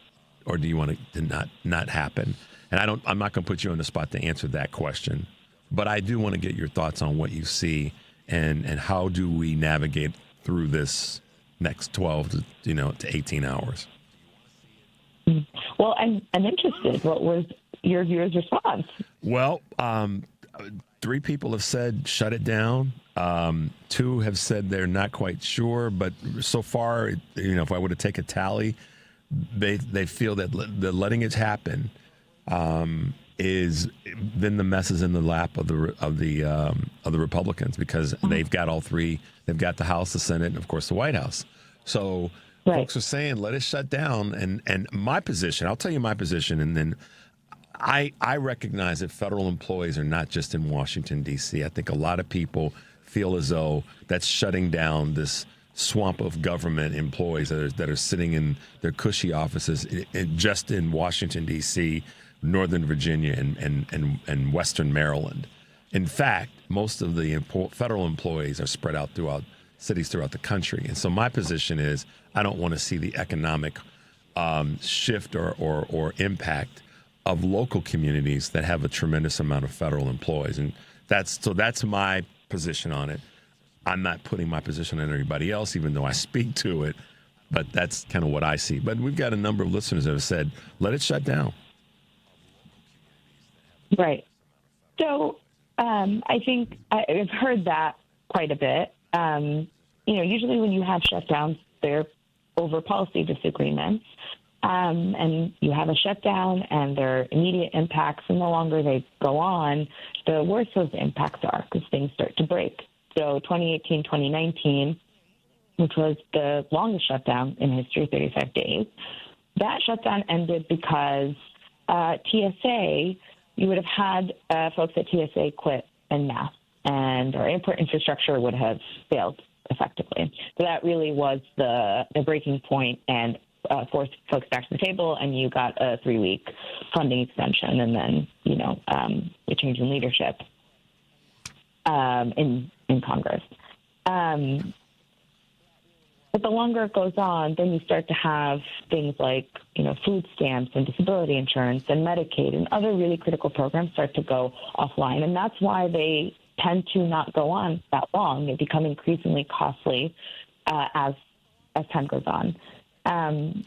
Speaker 10: Or do you want it to not happen? And I'm not going to put you on the spot to answer that question. But I do want to get your thoughts on what you see and how do we navigate through this next 12 to 18 hours.
Speaker 15: Well, I'm interested. What was your viewers' response?
Speaker 10: Well, 3 people have said shut it down. 2 have said they're not quite sure, but so far, if I were to take a tally, they feel that the letting it happen is then the mess is in the lap of the Republicans, because they've got all 3. They've got the House, the Senate, and of course the White House. So folks are saying let it shut down. And my position, I'll tell you my position, and then I recognize that federal employees are not just in Washington, D.C. I think a lot of people feel as though that's shutting down this swamp of government employees that are sitting in their cushy offices just in Washington, D.C., Northern Virginia, and Western Maryland. In fact, most of the federal employees are spread out throughout cities throughout the country. And so my position is I don't want to see the economic shift or impact of local communities that have a tremendous amount of federal employees. And that's my position on it. I'm not putting my position on everybody else, even though I speak to it, but that's kind of what I see. But we've got a number of listeners that have said, let it shut down.
Speaker 15: Right. So I think I've heard that quite a bit. Usually when you have shutdowns, they're over policy disagreements. And you have a shutdown and there are immediate impacts, and the longer they go on, the worse those impacts are because things start to break. So 2018, 2019, which was the longest shutdown in history, 35 days, that shutdown ended because TSA, you would have had folks at TSA quit en masse, and our airport infrastructure would have failed effectively. So that really was the breaking point, and forced folks back to the table, and you got a 3-week funding extension, and then, a change in leadership in Congress. But the longer it goes on, then you start to have things like, food stamps and disability insurance and Medicaid and other really critical programs start to go offline. And that's why they tend to not go on that long. They become increasingly costly as time goes on. On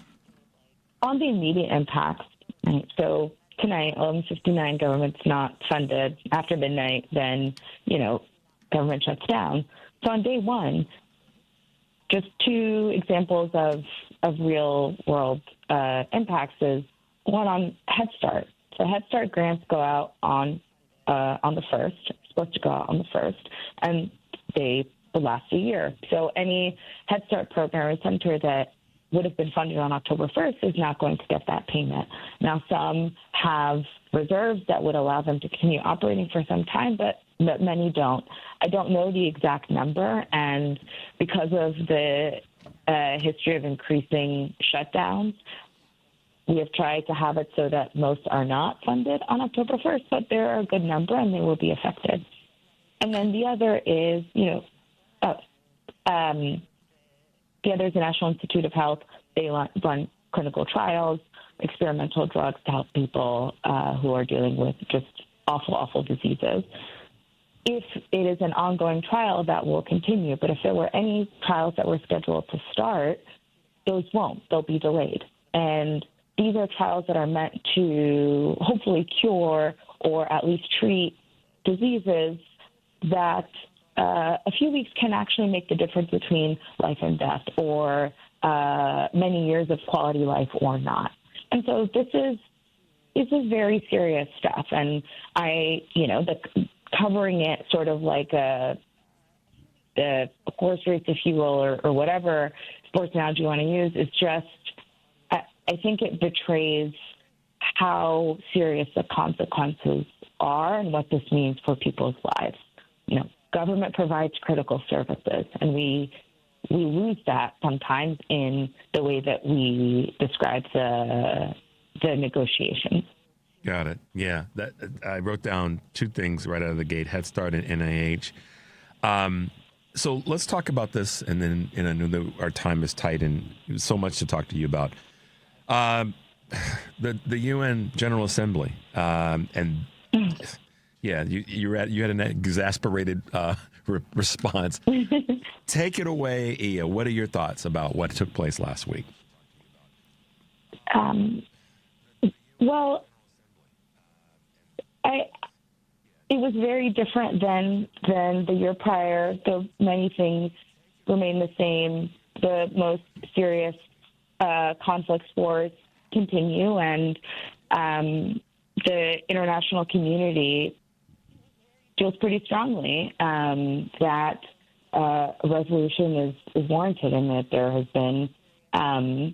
Speaker 15: the immediate impacts, right, so tonight, 11:59, government's not funded. After midnight, then, government shuts down. So on day one, just 2 examples of real-world impacts is one on Head Start. So Head Start grants go out on the 1st, supposed to go out on the 1st, and they will last a year. So any Head Start program or center that would have been funded on October 1st is not going to get that payment. Now, some have reserves that would allow them to continue operating for some time, but many don't. I don't know the exact number, and because of the history of increasing shutdowns, we have tried to have it so that most are not funded on October 1st, but there are a good number, and they will be affected. And then the other is, the other is the National Institute of Health. They run clinical trials, experimental drugs to help people who are dealing with just awful diseases. If it is an ongoing trial, that will continue. But if there were any trials that were scheduled to start, those won't. They'll be delayed. And these are trials that are meant to hopefully cure or at least treat diseases that a few weeks can actually make the difference between life and death, or many years of quality life or not. And so this is very serious stuff. And covering it sort of like the horse race, if you will, or whatever sports analogy you want to use, is just, I think it betrays how serious the consequences are and what this means for people's lives. Government provides critical services, and we lose that sometimes in the way that we describe the negotiations.
Speaker 10: Got it. Yeah, I wrote down 2 things right out of the gate: Head Start and NIH. So let's talk about this, and then I know that our time is tight, and there's so much to talk to you about. The UN General Assembly, and Yeah, you had an exasperated response. Take it away, Ia. What are your thoughts about what took place last week?
Speaker 15: Well, it was very different than the year prior, though many things remain the same. The most serious conflict wars continue, and the international community feels pretty strongly that a resolution is warranted, and that there has been an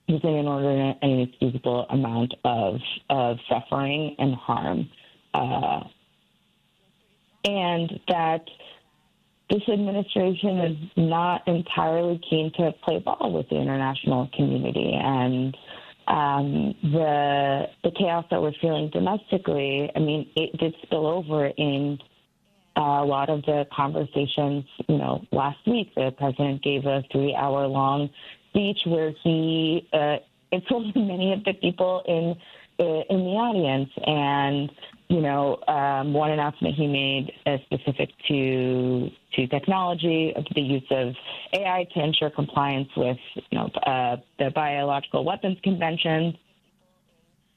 Speaker 15: inordinate and inexcusable amount of suffering and harm, and that this administration is not entirely keen to play ball with the international community. And the chaos that we're feeling domestically, I mean, it did spill over in a lot of the conversations. Last week, the president gave a 3-hour-long speech where he insulted many of the people in the audience. And one announcement he made specific to technology, the use of AI to ensure compliance with the Biological Weapons Convention.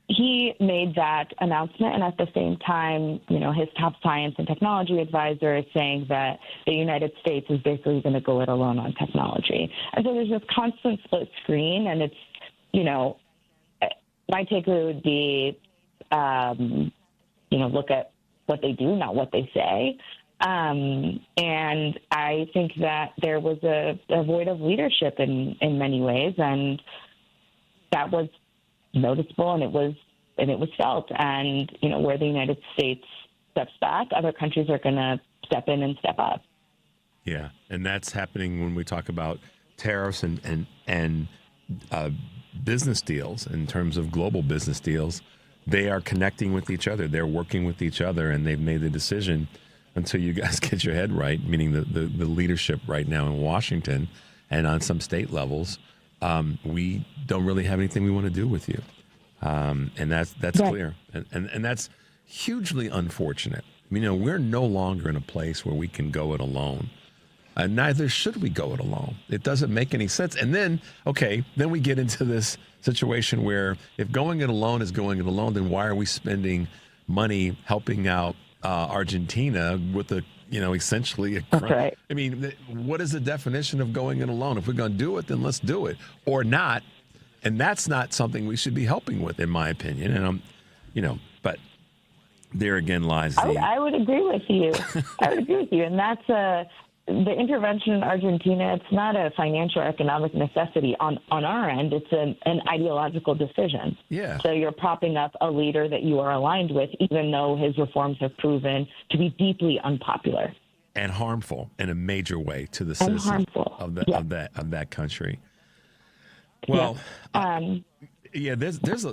Speaker 15: He made that announcement, and at the same time, his top science and technology advisor is saying that the United States is basically going to go it alone on technology. And so there's this constant split screen, and it's, my takeaway would be, look at what they do, not what they say. And I think that there was a void of leadership in many ways, and that was noticeable, and it was felt. And where the United States steps back, other countries are going to step in and step up.
Speaker 10: Yeah, and that's happening when we talk about tariffs and business deals. In terms of global business deals, they are connecting with each other. They're working with each other, and they've made the decision, until you guys get your head right, meaning the leadership right now in Washington and on some state levels, we don't really have anything we want to do with you. And that's right. Clear. And that's hugely unfortunate. We're no longer in a place where we can go it alone. Neither should we go it alone. It doesn't make any sense. And then we get into this situation where if going it alone is going it alone, then why are we spending money helping out Argentina with essentially a crime? Right. I mean, what is the definition of going it alone? If we're going to do it, then let's do it, or not. And that's not something we should be helping with, in my opinion. And but there again lies
Speaker 15: I would agree with you. And that's the intervention in Argentina. It's not a financial or economic necessity on our end. It's an ideological decision.
Speaker 10: Yeah.
Speaker 15: So you're propping up a leader that you are aligned with, even though his reforms have proven to be deeply unpopular
Speaker 10: and harmful in a major way to the citizens of that country. Well, there's this.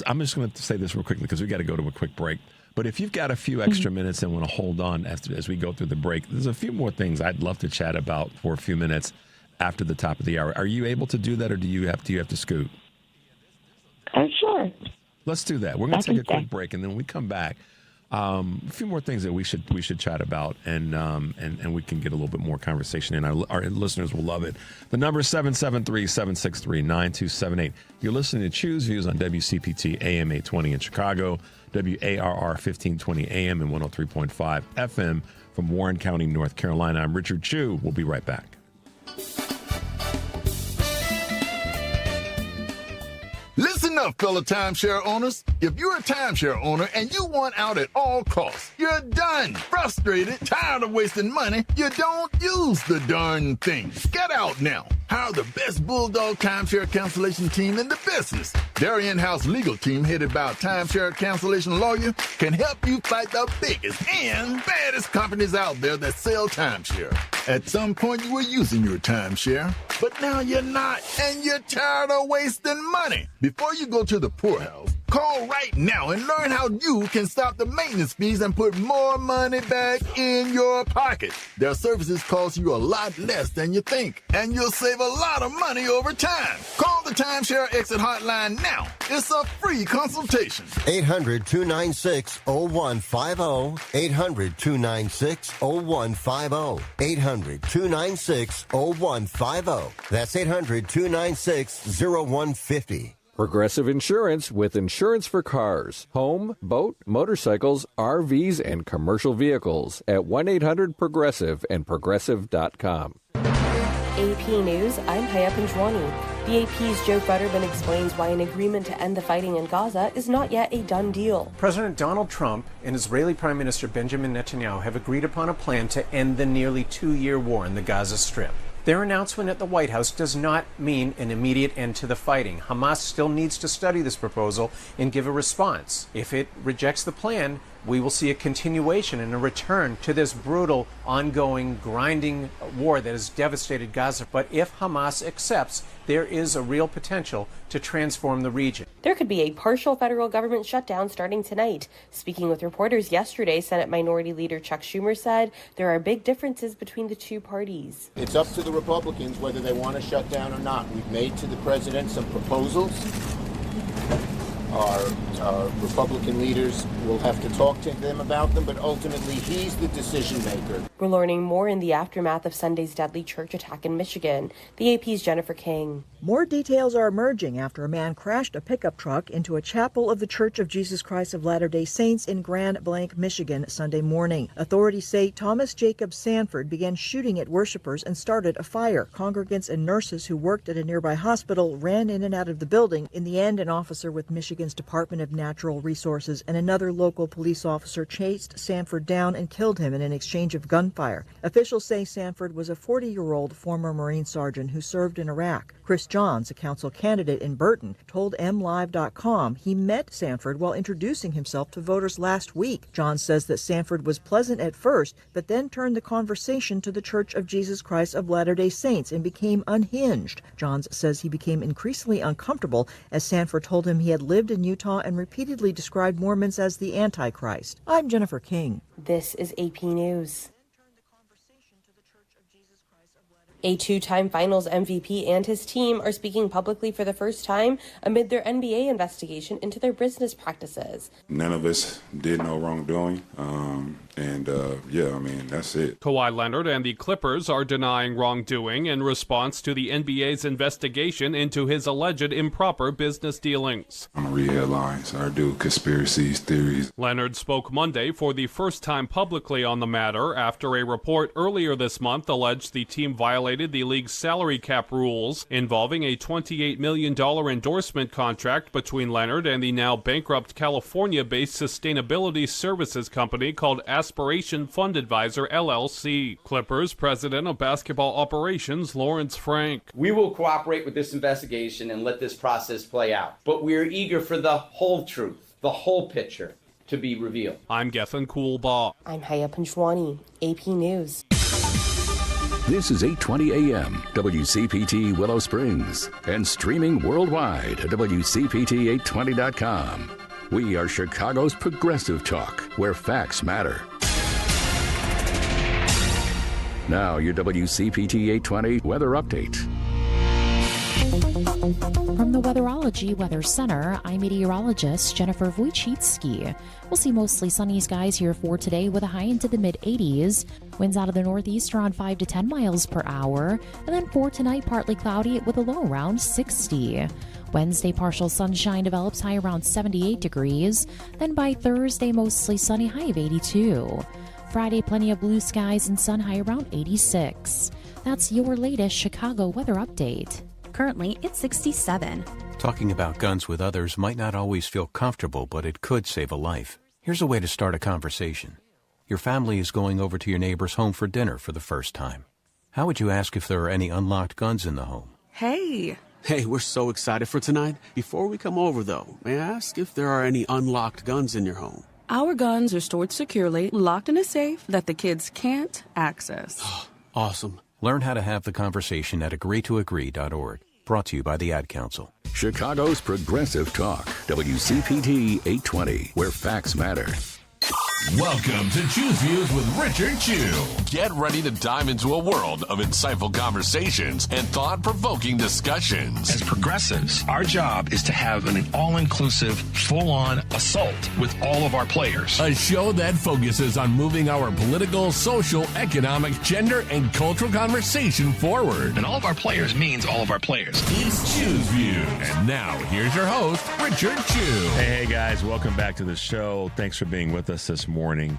Speaker 10: I'm just going to say this real quickly because we got to go to a quick break. But if you've got a few extra minutes and want to hold on as we go through the break, there's a few more things I'd love to chat about for a few minutes after the top of the hour. Are you able to do that, or do you have to scoot?
Speaker 15: Sure.
Speaker 10: Let's do that. We're going to take a quick break, and then when we come back, a few more things that we should chat about, and we can get a little bit more conversation in. Our listeners will love it. The number is 773-763-9278. You're listening to Choose Views on WCPT AM 820 in Chicago, WARR 1520 AM and 103.5 FM from Warren County, North Carolina. I'm Richard Chu. We'll be right back.
Speaker 16: Listen up, fellow timeshare owners. If you're a timeshare owner and you want out at all costs, you're done, frustrated, tired of wasting money, you don't use the darn thing. Get out now. Hire the best Bulldog timeshare cancellation team in the business. Their in-house legal team, headed by a timeshare cancellation lawyer, can help you fight the biggest and baddest companies out there that sell timeshare. At some point, you were using your timeshare, but now you're not, and you're tired of wasting money. Before you go to the poorhouse, Call right now and learn how you can stop the maintenance fees and put more money back in your pocket. Their services cost you a lot less than you think, and you'll save a lot of money over time. Call the Timeshare Exit Hotline now. It's a free consultation.
Speaker 17: 800-296-0150. 800-296-0150. 800-296-0150. That's 800-296-0150.
Speaker 18: Progressive Insurance with insurance for cars, home, boat, motorcycles, RVs, and commercial vehicles at 1-800-PROGRESSIVE and Progressive.com.
Speaker 2: AP News, I'm Haya Panjwani. The AP's Joe Futterman explains why an agreement to end the fighting in Gaza is not yet a done deal.
Speaker 19: President Donald Trump and Israeli Prime Minister Benjamin Netanyahu have agreed upon a plan to end the nearly 2-year war in the Gaza Strip. Their announcement at the White House does not mean an immediate end to the fighting. Hamas still needs to study this proposal and give a response. If it rejects the plan, we will see a continuation and a return to this brutal, ongoing, grinding war that has devastated Gaza. But if Hamas accepts, there is a real potential to transform the region.
Speaker 2: There could be a partial federal government shutdown starting tonight. Speaking with reporters yesterday, Senate Minority Leader Chuck Schumer said there are big differences between the two parties.
Speaker 20: It's up to the Republicans whether they want to shut down or not. We've made to the president some proposals. Our Republican leaders will have to talk to him about them, but ultimately he's the decision maker.
Speaker 2: We're learning more in the aftermath of Sunday's deadly church attack in Michigan. The AP's Jennifer King.
Speaker 21: More details are emerging after a man crashed a pickup truck into a chapel of the Church of Jesus Christ of Latter-day Saints in Grand Blanc, Michigan, Sunday morning. Authorities say Thomas Jacob Sanford began shooting at worshipers and started a fire. Congregants and nurses who worked at a nearby hospital ran in and out of the building. In the end, an officer with Michigan's Department of Natural Resources and another local police officer chased Sanford down and killed him in an exchange of gunfire. Officials say Sanford was a 40-year-old former Marine sergeant who served in Iraq. Chris Johns, a council candidate in Burton, told MLive.com he met Sanford while introducing himself to voters last week. Johns says that Sanford was pleasant at first, but then turned the conversation to the Church of Jesus Christ of Latter-day Saints and became unhinged. Johns says he became increasingly uncomfortable as Sanford told him he had lived in Utah and repeatedly described Mormons as the Antichrist. I'm Jennifer King.
Speaker 2: This is AP News. A two-time finals MVP and his team are speaking publicly for the first time amid their NBA investigation into their business practices.
Speaker 22: None of us did no wrongdoing. That's it.
Speaker 23: Kawhi Leonard and the Clippers are denying wrongdoing in response to the NBA's investigation into his alleged improper business dealings.
Speaker 22: I don't read headlines. I do conspiracies, theories.
Speaker 23: Leonard spoke Monday for the first time publicly on the matter after a report earlier this month alleged the team violated the league's salary cap rules involving a $28 million endorsement contract between Leonard and the now bankrupt California-based sustainability services company called Aspiration Fund Advisor LLC. Clippers president of basketball operations Lawrence Frank.
Speaker 24: We will cooperate with this investigation and let this process play out. But we're eager for the whole truth, the whole picture to be revealed.
Speaker 23: I'm Gethin Coolbaugh.
Speaker 2: I'm Haya Panjwani, AP News.
Speaker 4: This is 820 AM, WCPT Willow Springs, and streaming worldwide at WCPT820.com. We are Chicago's progressive talk, where facts matter. Now, your WCPT 820 weather update.
Speaker 5: From the Weatherology Weather Center, I'm meteorologist Jennifer Wojcicki. We'll see mostly sunny skies here for today with a high into the mid-80s. Winds out of the northeast around 5 to 10 miles per hour. And then for tonight, partly cloudy with a low around 60. Wednesday, partial sunshine develops high around 78 degrees. Then by Thursday, mostly sunny, high of 82. Friday, plenty of blue skies and sun, high around 86. That's your latest Chicago weather update.
Speaker 6: Currently, it's 67.
Speaker 25: Talking about guns with others might not always feel comfortable, but it could save a life. Here's a way to start a conversation. Your family is going over to your neighbor's home for dinner for the first time. How would you ask if there are any unlocked guns in the home?
Speaker 26: Hey, we're so excited for tonight. Before we come over, though, may I ask if there are any unlocked guns in your home?
Speaker 27: Our guns are stored securely, locked in a safe that the kids can't access.
Speaker 26: Awesome.
Speaker 25: Learn how to have the conversation at agreetoagree.org. Brought to you by the Ad Council.
Speaker 4: Chicago's Progressive Talk, WCPT 820, where facts matter.
Speaker 8: Welcome to Choose Views with Richard Chew. Get ready to dive into a world of insightful conversations and thought-provoking discussions.
Speaker 1: As progressives, our job is to have an all-inclusive, full-on assault with all of our players.
Speaker 8: A show that focuses on moving our political, social, economic, gender, and cultural conversation forward.
Speaker 1: And all of our players means all of our players.
Speaker 8: It's Choose Views. And now, here's your host, Richard Chew.
Speaker 10: Hey, guys, welcome back to the show. Thanks for being with us this morning.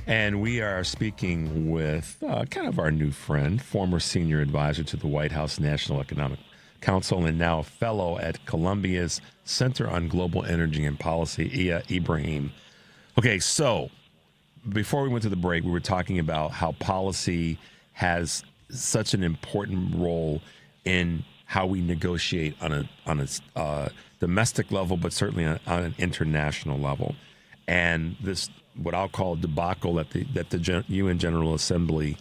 Speaker 10: And we are speaking with kind of our new friend, former senior advisor to the White House National Economic Council and now a fellow at Columbia's Center on Global Energy and Policy, Ibrahim. Okay, so before we went to the break, we were talking about how policy has such an important role in how we negotiate on a domestic level, but certainly on an international level. And this, what I'll call debacle at the UN General Assembly,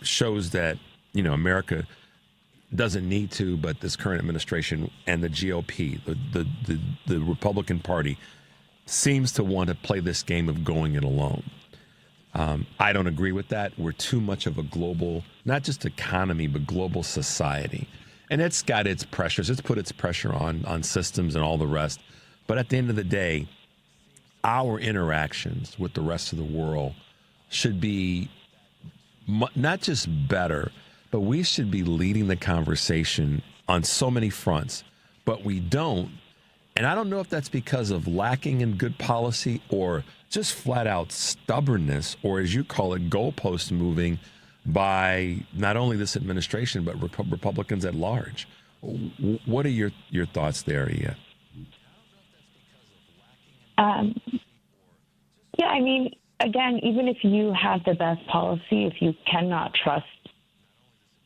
Speaker 10: shows that, you know, America doesn't need to, but this current administration and the GOP, the Republican Party, seems to want to play this game of going it alone. I don't agree with that. We're too much of a global, not just economy, but global society. And it's got its pressures. It's put its pressure on systems and all the rest. But at the end of the day, our interactions with the rest of the world should be not just better, but we should be leading the conversation on so many fronts. But we don't. And I don't know if that's because of lacking in good policy or just flat out stubbornness, or as you call it, goalpost moving by not only this administration, but Republicans at large. What are your thoughts there, Ia?
Speaker 15: Yeah, I mean, again, even if you have the best policy, if you cannot trust,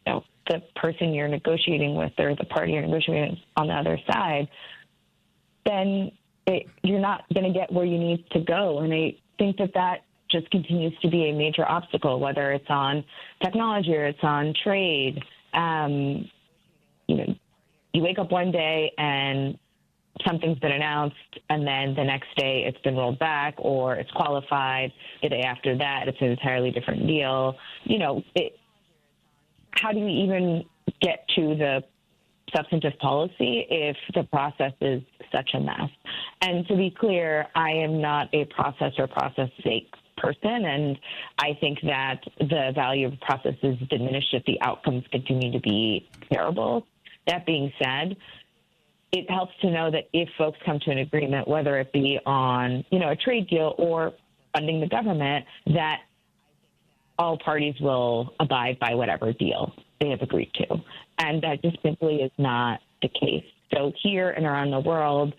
Speaker 15: you know, the person you're negotiating with or the party you're negotiating on the other side, then you're not going to get where you need to go. And I think that just continues to be a major obstacle, whether it's on technology or it's on trade. You know, you wake up one day and something's been announced, and then the next day it's been rolled back or it's qualified. The day after that, it's an entirely different deal. You know, how do you even get to the substantive policy if the process is such a mess? And to be clear, I am not a process sake person, and I think that the value of the process is diminished if the outcomes continue to be terrible. That being said, it helps to know that if folks come to an agreement, whether it be on, you know, a trade deal or funding the government, that all parties will abide by whatever deal they have agreed to. And that just simply is not the case. So here and around the world,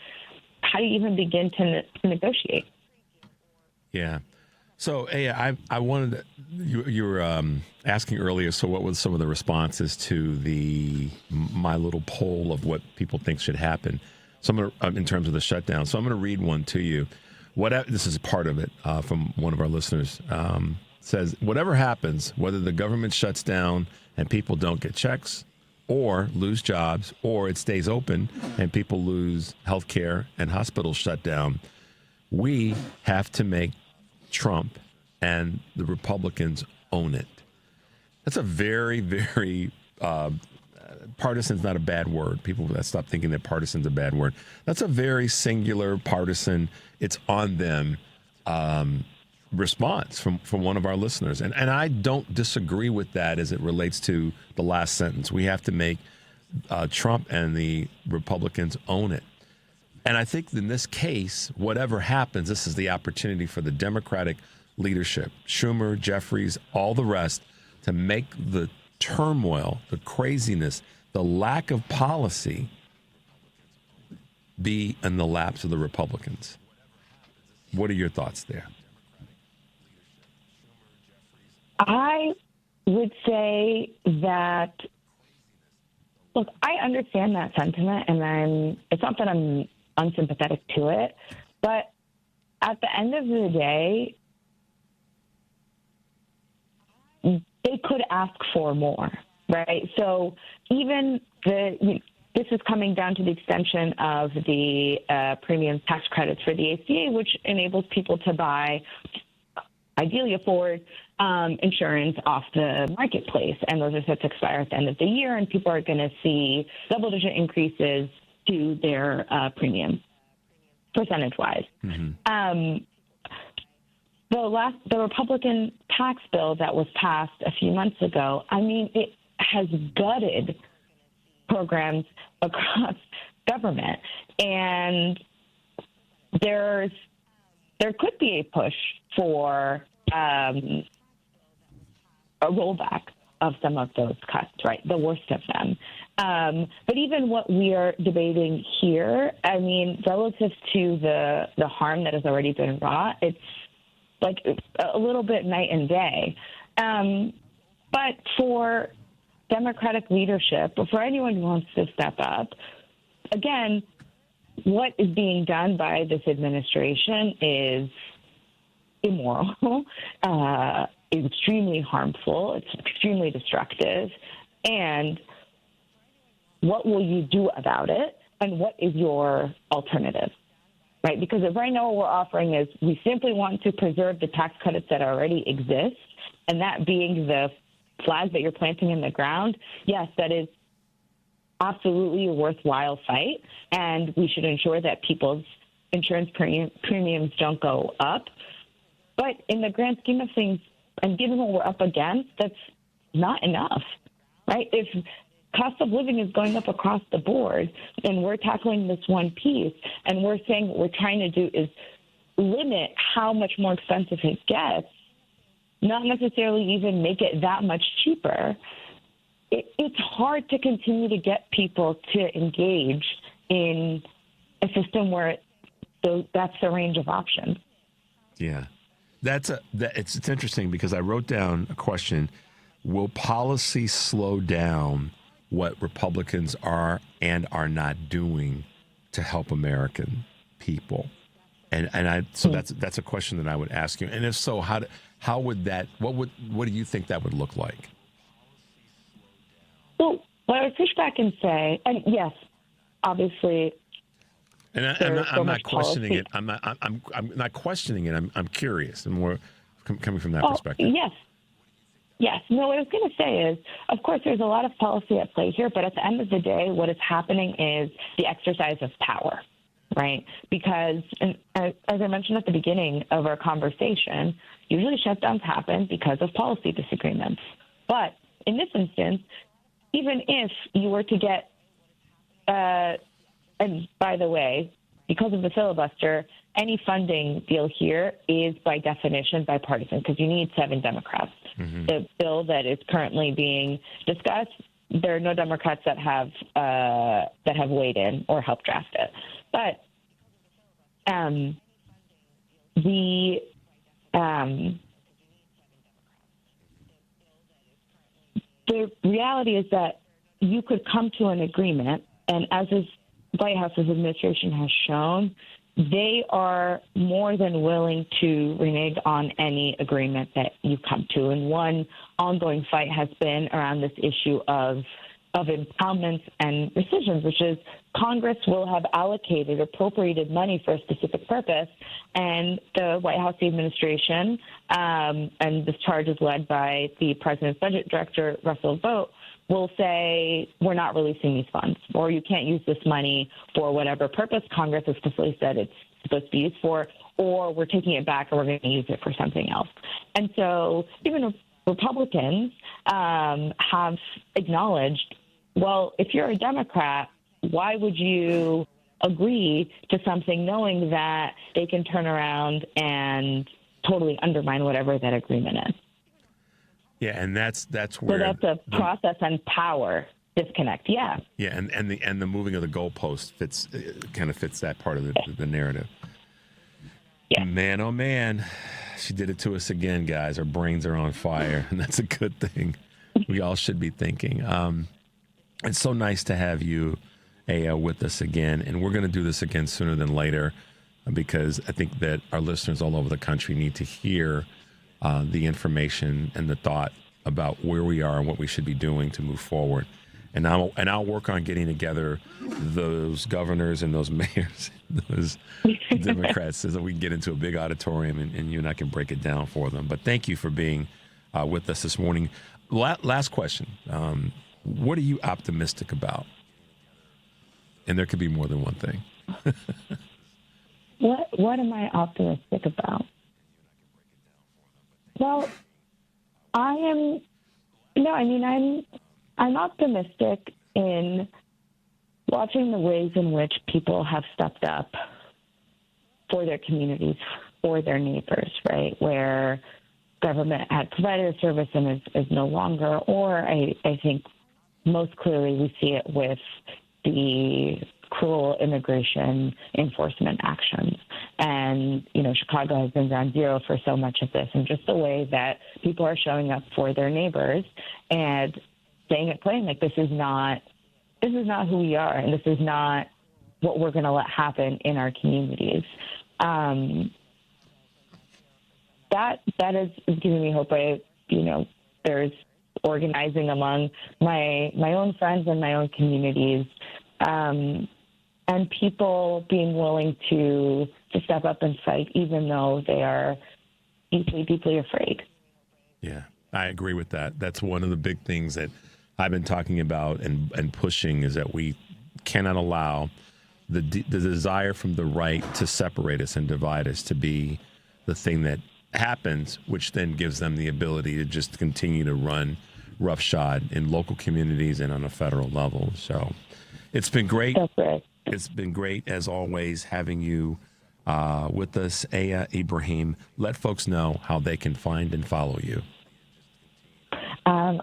Speaker 15: how do you even begin to negotiate?
Speaker 10: Yeah. So, hey, I wanted to, you were asking earlier, so what were some of the responses to my little poll of what people think should happen? So I'm gonna, in terms of the shutdown. So I'm going to read one to you. This is part of it from one of our listeners. Says, whatever happens, whether the government shuts down and people don't get checks or lose jobs, or it stays open and people lose health care and hospitals shut down, we have to make Trump and the Republicans own it. That's a very, very partisan's not a bad word. People that stop thinking that partisan's a bad word. That's a very singular partisan, it's on them response from one of our listeners. And I don't disagree with that as it relates to the last sentence. We have to make Trump and the Republicans own it. And I think in this case, whatever happens, this is the opportunity for the Democratic leadership, Schumer, Jeffries, all the rest, to make the turmoil, the craziness, the lack of policy be in the laps of the Republicans. What are your thoughts there?
Speaker 15: I would say that, look, I understand that sentiment, and it's not that I'm unsympathetic to it, but at the end of the day, they could ask for more, right? So even this is coming down to the extension of the premium tax credits for the ACA, which enables people to buy, ideally afford, insurance off the marketplace. And those are set to expire at the end of the year, and people are going to see double-digit increases to their premium, percentage-wise. The Republican tax bill that was passed a few months ago, I mean, it has gutted programs across government, and there could be a push for a rollback of some of those cuts, right? The worst of them. But even what we are debating here, I mean, relative to the harm that has already been wrought, it's like a little bit night and day. But for Democratic leadership, or for anyone who wants to step up, again, what is being done by this administration is immoral, extremely harmful, it's extremely destructive, and what will you do about it, and what is your alternative, right? Because if right now what we're offering is we simply want to preserve the tax credits that already exist, and that being the flag that you're planting in the ground, yes, that is absolutely a worthwhile fight, and we should ensure that people's insurance premiums don't go up. But in the grand scheme of things, and given what we're up against, that's not enough, right? If cost of living is going up across the board, and we're tackling this one piece, and we're saying what we're trying to do is limit how much more expensive it gets, not necessarily even make it that much cheaper, it's hard to continue to get people to engage in a system where that's the range of options.
Speaker 10: Yeah. It's interesting because I wrote down a question. Will policy slow down what Republicans are and are not doing to help American people? So that's a question that I would ask you. And if so, how would that, what do you think that would look like?
Speaker 15: Well, what I would push back and say, and yes, obviously,
Speaker 10: and I'm not questioning it. I'm not questioning it. I'm curious, and more coming from that perspective.
Speaker 15: Yes. No, what I was going to say is, of course, there's a lot of policy at play here, but at the end of the day, what is happening is the exercise of power, right? Because, and as I mentioned at the beginning of our conversation, usually shutdowns happen because of policy disagreements. But in this instance, even if you were to get, and by the way, because of the filibuster, any funding deal here is by definition bipartisan because you need 7 Democrats. Mm-hmm. The bill that is currently being discussed, there are no Democrats that have weighed in or helped draft it. But the reality is that you could come to an agreement, and as this White House's administration has shown, they are more than willing to renege on any agreement that you come to. And one ongoing fight has been around this issue of impoundments and rescissions, which is Congress will have allocated, appropriated money for a specific purpose, and the White House administration, and this charge is led by the President's Budget Director, Russell Vought, will say, we're not releasing these funds, or you can't use this money for whatever purpose Congress has specifically said it's supposed to be used for, or we're taking it back and we're going to use it for something else. And so even Republicans have acknowledged, well, if you're a Democrat, why would you agree to something knowing that they can turn around and totally undermine whatever that agreement is?
Speaker 10: Yeah, and that's where.
Speaker 15: So that's a process and power disconnect. Yeah.
Speaker 10: Yeah, and the moving of the goalpost kind of fits that part of the narrative. Yeah. Man, oh man, she did it to us again, guys. Our brains are on fire, and that's a good thing. We all should be thinking. It's so nice to have you, Aya, with us again, and we're going to do this again sooner than later, because I think that our listeners all over the country need to hear the information and the thought about where we are and what we should be doing to move forward. And I'll work on getting together those governors and those mayors, those Democrats, so that we can get into a big auditorium and you and I can break it down for them. But thank you for being with us this morning. Last question. What are you optimistic about? And there could be more than one thing.
Speaker 15: What am I optimistic about? Well, I'm optimistic in watching the ways in which people have stepped up for their communities, for their neighbors, right? Where government had provided a service and is no longer, or I think most clearly we see it with the cruel immigration enforcement actions. And, Chicago has been ground zero for so much of this, and just the way that people are showing up for their neighbors and saying it plain, like, this is not who we are, and this is not what we're going to let happen in our communities. That is giving me hope. There's organizing among my own friends and my own communities, and people being willing to step up and fight, even though they are deeply, deeply afraid.
Speaker 10: Yeah, I agree with that. That's one of the big things that I've been talking about and pushing, is that we cannot allow the desire from the right to separate us and divide us to be the thing that happens, which then gives them the ability to just continue to run roughshod in local communities and on a federal level. So it's been great.
Speaker 15: That's right.
Speaker 10: It's been great, as always, having you with us, Aya Ibrahim. Let folks know how they can find and follow you.
Speaker 15: I'm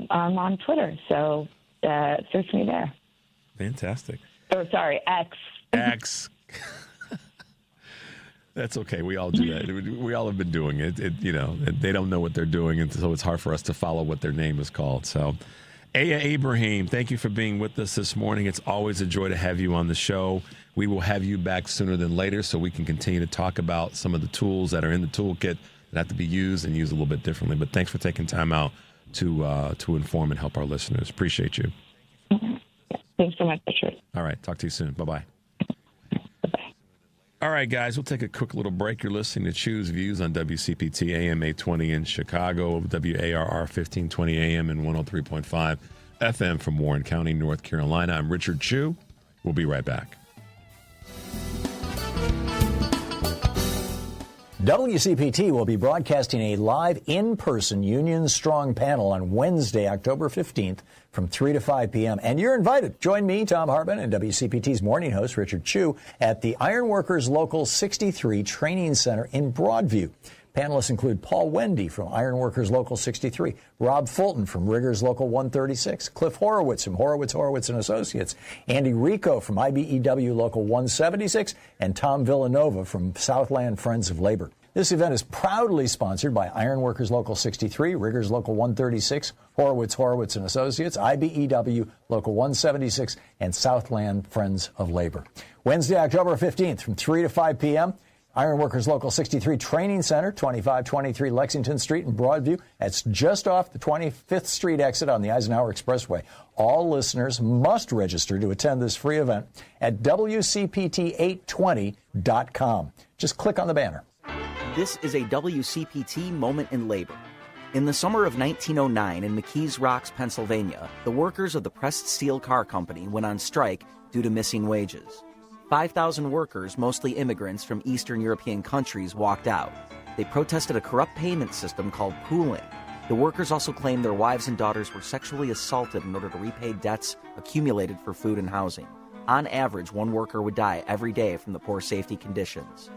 Speaker 15: on Twitter, so search me there.
Speaker 10: Fantastic.
Speaker 15: Or sorry, X.
Speaker 10: X. That's okay. We all do that. We all have been doing it. They don't know what they're doing, and so it's hard for us to follow what their name is called. So, Aya Ibrahim, thank you for being with us this morning. It's always a joy to have you on the show. We will have you back sooner than later so we can continue to talk about some of the tools that are in the toolkit that have to be used and used a little bit differently. But thanks for taking time out to inform and help our listeners. Appreciate you.
Speaker 15: Thanks so much, Richard.
Speaker 10: All right. Talk to you soon. Bye-bye. All right, guys, we'll take a quick little break. You're listening to Choose Views on WCPT AM 820 in Chicago, WARR 1520 AM and 103.5 FM from Warren County, North Carolina. I'm Richard Chu. We'll be right back.
Speaker 3: WCPT will be broadcasting a live in-person Union Strong panel on Wednesday, October 15th from 3 to 5 p.m. And you're invited. Join me, Tom Hartman, and WCPT's morning host, Richard Chu, at the Ironworkers Local 63 Training Center in Broadview. Panelists include Paul Wendy from Ironworkers Local 63, Rob Fulton from Riggers Local 136, Cliff Horowitz from Horowitz & Associates, Andy Rico from IBEW Local 176, and Tom Villanova from Southland Friends of Labor. This event is proudly sponsored by Ironworkers Local 63, Riggers Local 136, Horowitz & Associates, IBEW Local 176, and Southland Friends of Labor. Wednesday, October 15th from 3 to 5 p.m., Ironworkers Local 63 Training Center, 2523 Lexington Street in Broadview. That's just off the 25th Street exit on the Eisenhower Expressway. All listeners must register to attend this free event at WCPT820.com. Just click on the banner.
Speaker 7: This is a WCPT moment in labor. In the summer of 1909 in McKees Rocks, Pennsylvania, the workers of the Pressed Steel Car Company went on strike due to missing wages. 5,000 workers, mostly immigrants from Eastern European countries, walked out. They protested a corrupt payment system called pooling. The workers also claimed their wives and daughters were sexually assaulted in order to repay debts accumulated for food and housing. On average, one worker would die every day from the poor safety conditions.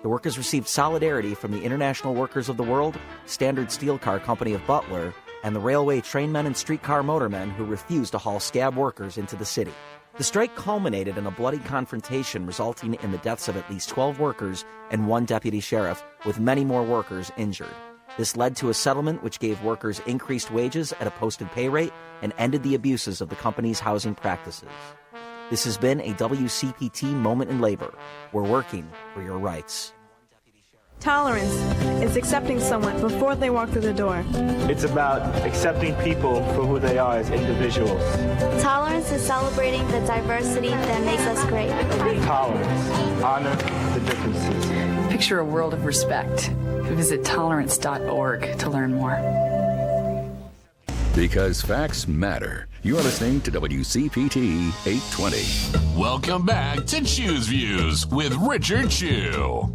Speaker 7: The workers received solidarity from the International Workers of the World, Standard Steel Car Company of Butler, and the railway trainmen and streetcar motormen who refused to haul scab workers into the city. The strike culminated in a bloody confrontation resulting in the deaths of at least 12 workers and one deputy sheriff, with many more workers injured. This led to a settlement which gave workers increased wages at a posted pay rate and ended the abuses of the company's housing practices. This has been a WCPT moment in labor. We're working for your rights.
Speaker 9: Tolerance is accepting someone before they walk through the door.
Speaker 11: It's about accepting people for who they are as individuals.
Speaker 12: Tolerance is celebrating the diversity that makes us great.
Speaker 11: Tolerance. Honor the differences.
Speaker 13: Picture a world of respect. Visit tolerance.org to learn more.
Speaker 4: Because facts matter. You're listening to WCPT 820.
Speaker 8: Welcome back to Choose Views with Richard Chew.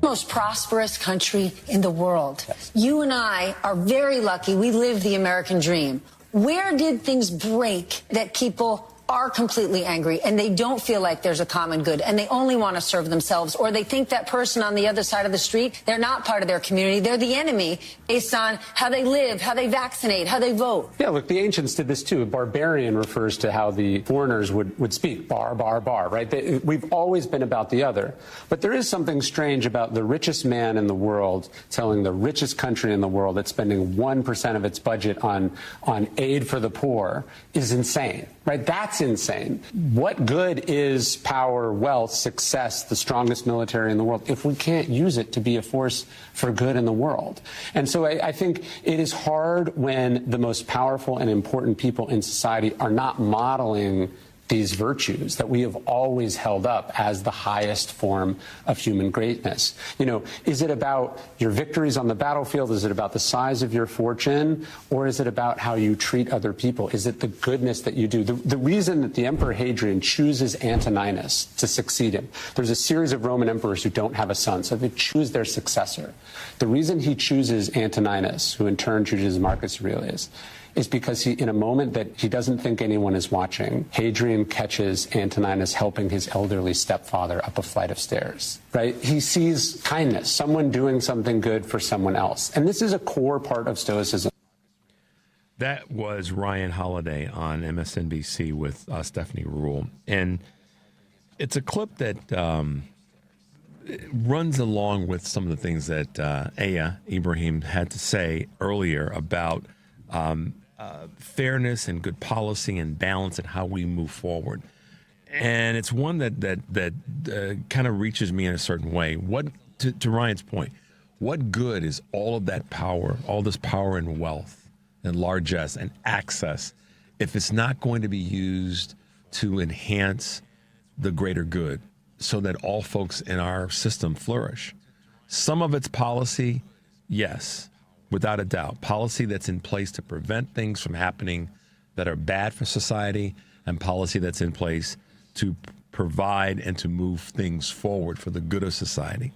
Speaker 14: Most prosperous country in the world. You and I are very lucky. We live the American dream. Where did things break that people are completely angry and they don't feel like there's a common good and they only want to serve themselves, or they think that person on the other side of the street, they're not part of their community, they're the enemy based on how they live, how they vaccinate, how they vote?
Speaker 16: Yeah, look, the ancients did this too. Barbarian refers to how the foreigners would speak, bar, bar, bar, right? We've always been about the other. But there is something strange about the richest man in the world telling the richest country in the world that spending 1% of its budget on aid for the poor is insane, right? That's insane. What good is power, wealth, success, the strongest military in the world, if we can't use it to be a force for good in the world? And so I think it is hard when the most powerful and important people in society are not modeling these virtues that we have always held up as the highest form of human greatness. You know, is it about your victories on the battlefield? Is it about the size of your fortune? Or is it about how you treat other people? Is it the goodness that you do? The reason that the Emperor Hadrian chooses Antoninus to succeed him, there's a series of Roman emperors who don't have a son, so they choose their successor. The reason he chooses Antoninus, who in turn chooses Marcus Aurelius, is because he, in a moment that he doesn't think anyone is watching, Hadrian catches Antoninus helping his elderly stepfather up a flight of stairs, right? He sees kindness, someone doing something good for someone else. And this is a core part of Stoicism.
Speaker 10: That was Ryan Holiday on MSNBC with Stephanie Ruhle. And it's a clip that runs along with some of the things that Ibrahim had to say earlier about fairness and good policy and balance and how we move forward. And it's one that kind of reaches me in a certain way. What, to Ryan's point, what good is all of that power, all this power and wealth and largesse and access, if it's not going to be used to enhance the greater good so that all folks in our system flourish? Some of it's policy, yes. Without a doubt, policy that's in place to prevent things from happening that are bad for society, and policy that's in place to provide and to move things forward for the good of society.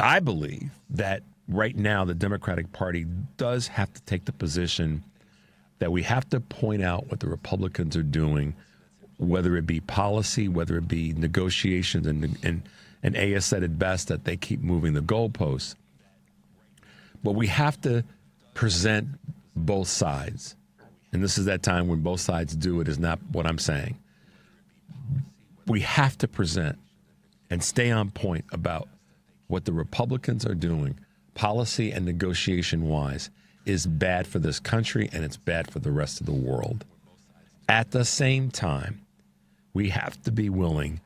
Speaker 10: I believe that right now the Democratic Party does have to take the position that we have to point out what the Republicans are doing, whether it be policy, whether it be negotiations, and Aya said it best that they keep moving the goalposts. But we have to present both sides. And this is that time when both sides do it is not what I'm saying. We have to present and stay on point about what the Republicans are doing, policy and negotiation-wise, is bad for this country and it's bad for the rest of the world. At the same time, we have to be willing,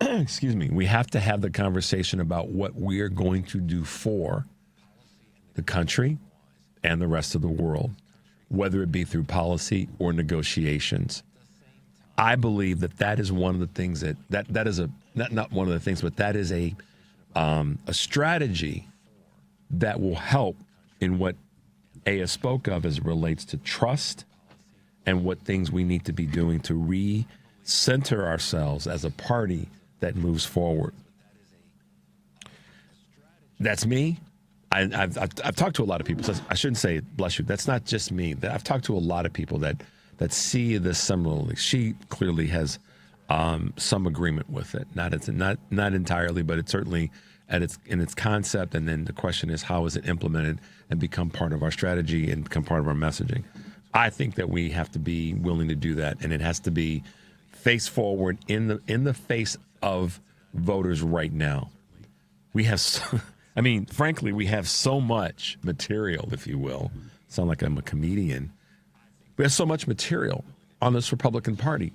Speaker 10: we have to have the conversation about what we are going to do for the country and the rest of the world, whether it be through policy or negotiations. I believe that is one of the things that is not one of the things, but that is a strategy that will help in what Aya spoke of as it relates to trust and what things we need to be doing to recenter ourselves as a party that moves forward. That's me. I've talked to a lot of people. So I shouldn't say, bless you, that's not just me. I've talked to a lot of people that see this similarly. She clearly has some agreement with it. Not entirely, but it's certainly in its concept. And then the question is, how is it implemented and become part of our strategy and become part of our messaging? I think that we have to be willing to do that, and it has to be face forward in the face of voters right now. We have. Frankly, we have so much material, if you will. Sound like I'm a comedian. We have so much material on this Republican Party,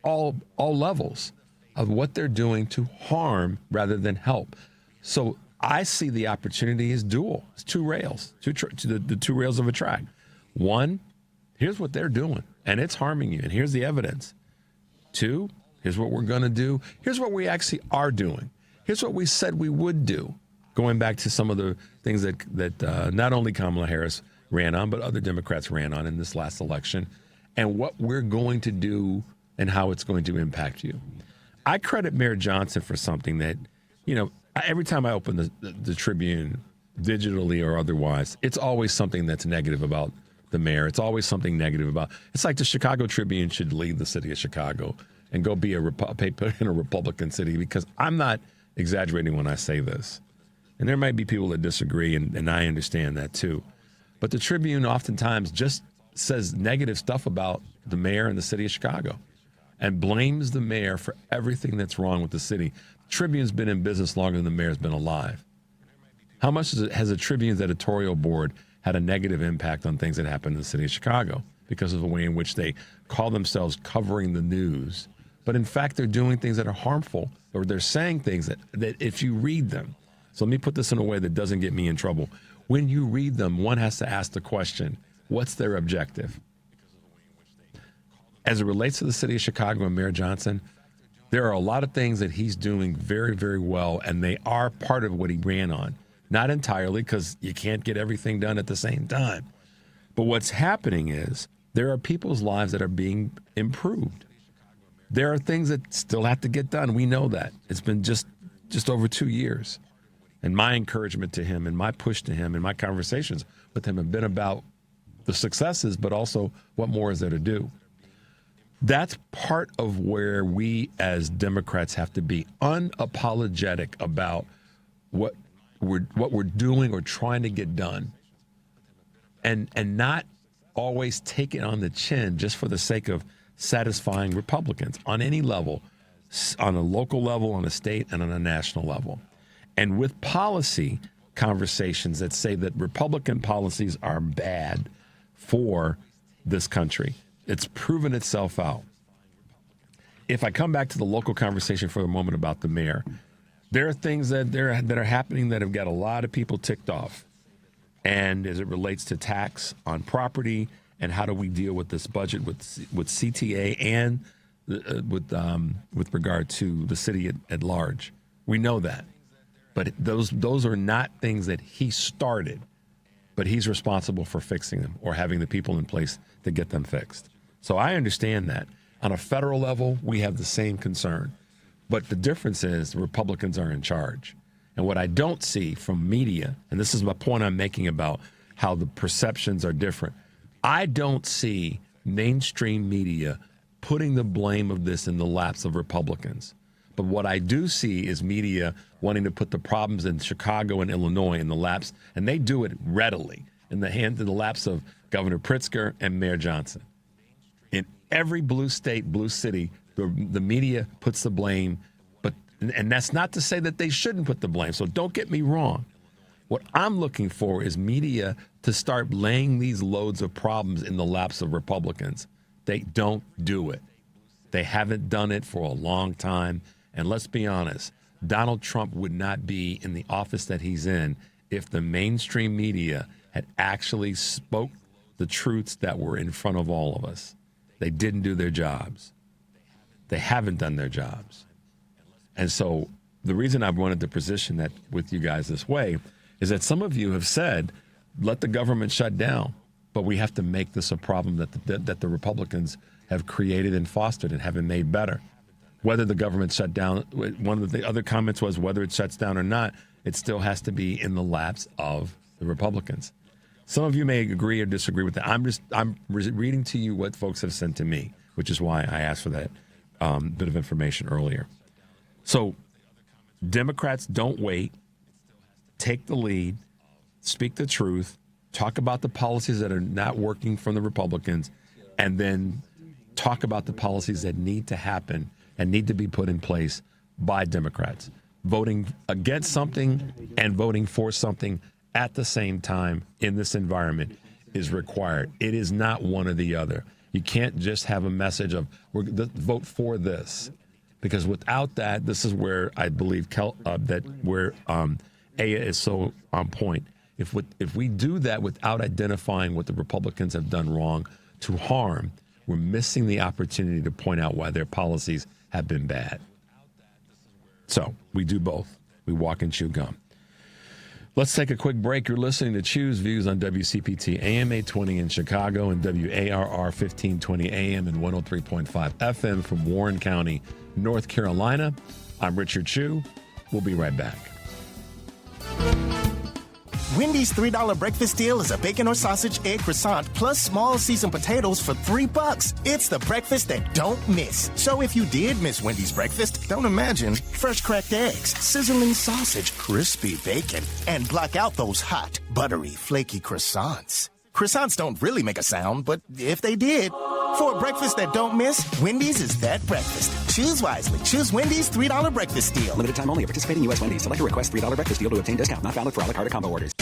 Speaker 10: all levels of what they're doing to harm rather than help. So I see the opportunity as dual. It's two rails, the two rails of a track. One, here's what they're doing, and it's harming you, and here's the evidence. Two, here's what we're going to do. Here's what we actually are doing. Here's what we said we would do, going back to some of the things that not only Kamala Harris ran on, but other Democrats ran on in this last election, and what we're going to do and how it's going to impact you. I credit Mayor Johnson for something that, every time I open the Tribune, digitally or otherwise, it's always something that's negative about the mayor. It's always something negative about. It's like the Chicago Tribune should leave the city of Chicago and go be a paper in a Republican city, because I'm not exaggerating when I say this. And there might be people that disagree, and I understand that too. But the Tribune oftentimes just says negative stuff about the mayor and the city of Chicago and blames the mayor for everything that's wrong with the city. Tribune's been in business longer than the mayor's been alive. How much has a Tribune's editorial board had a negative impact on things that happen in the city of Chicago because of the way in which they call themselves covering the news, but in fact they're doing things that are harmful, or they're saying things that if you read them. So let me put this in a way that doesn't get me in trouble. When you read them, one has to ask the question, what's their objective? As it relates to the city of Chicago and Mayor Johnson, there are a lot of things that he's doing very, very well, and they are part of what he ran on. Not entirely, because you can't get everything done at the same time. But what's happening is there are people's lives that are being improved. There are things that still have to get done. We know that. It's been just over 2 years. And my encouragement to him and my push to him and my conversations with him have been about the successes, but also what more is there to do. That's part of where we as Democrats have to be unapologetic about what we're doing or trying to get done, and not always take it on the chin just for the sake of satisfying Republicans on any level, on a local level, on a state, and on a national level. And with policy conversations that say that Republican policies are bad for this country, it's proven itself out. If I come back to the local conversation for a moment about the mayor, there are things that are happening that have got a lot of people ticked off. And as it relates to tax on property and how do we deal with this budget with CTA and with regard to the city at large, we know that. But those are not things that he started, but he's responsible for fixing them or having the people in place to get them fixed. So I understand that. On a federal level, we have the same concern. But the difference is the Republicans are in charge. And what I don't see from media, and this is my point I'm making about how the perceptions are different, I don't see mainstream media putting the blame of this in the laps of Republicans. But what I do see is media wanting to put the problems in Chicago and Illinois in the laps, and they do it readily, in the laps of Governor Pritzker and Mayor Johnson. In every blue state, blue city, the media puts the blame, and that's not to say that they shouldn't put the blame, so don't get me wrong. What I'm looking for is media to start laying these loads of problems in the laps of Republicans. They don't do it. They haven't done it for a long time. And let's be honest, Donald Trump would not be in the office that he's in if the mainstream media had actually spoke the truths that were in front of all of us. They didn't do their jobs. They haven't done their jobs. And so the reason I've wanted to position that with you guys this way is that some of you have said, let the government shut down, but we have to make this a problem that the Republicans have created and fostered and haven't made better. Whether the government shut down, one of the other comments was whether it shuts down or not, it still has to be in the laps of the Republicans. Some of you may agree or disagree with that. I'm reading to you what folks have sent to me, which is why I asked for that bit of information earlier. So Democrats, don't wait. Take the lead. Speak the truth. Talk about the policies that are not working from the Republicans, and then talk about the policies that need to happen and need to be put in place by Democrats. Voting against something and voting for something at the same time in this environment is required. It is not one or the other. You can't just have a message of vote for this, because without that, this is where I believe Aya is so on point. If we do that without identifying what the Republicans have done wrong to harm, we're missing the opportunity to point out why their policies have been bad. So we do both. We walk and chew gum. Let's take a quick break. You're listening to Choose Views on WCPT AM 820 in Chicago and WARR 1520 AM and 103.5 FM from Warren County, North Carolina. I'm Richard Chew. We'll be right back.
Speaker 17: Wendy's $3 breakfast deal is a bacon or sausage egg croissant plus small seasoned potatoes for $3. It's the breakfast that don't miss. So if you did miss Wendy's breakfast, don't imagine fresh cracked eggs, sizzling sausage, crispy bacon, and block out those hot, buttery, flaky croissants. Croissants don't really make a sound, but if they did, for a breakfast that don't miss, Wendy's is that breakfast. Choose wisely. Choose Wendy's $3 breakfast deal.
Speaker 18: Limited time only at participating U.S. Wendy's. Select a request $3 breakfast deal to obtain discount. Not valid for a la carte combo orders.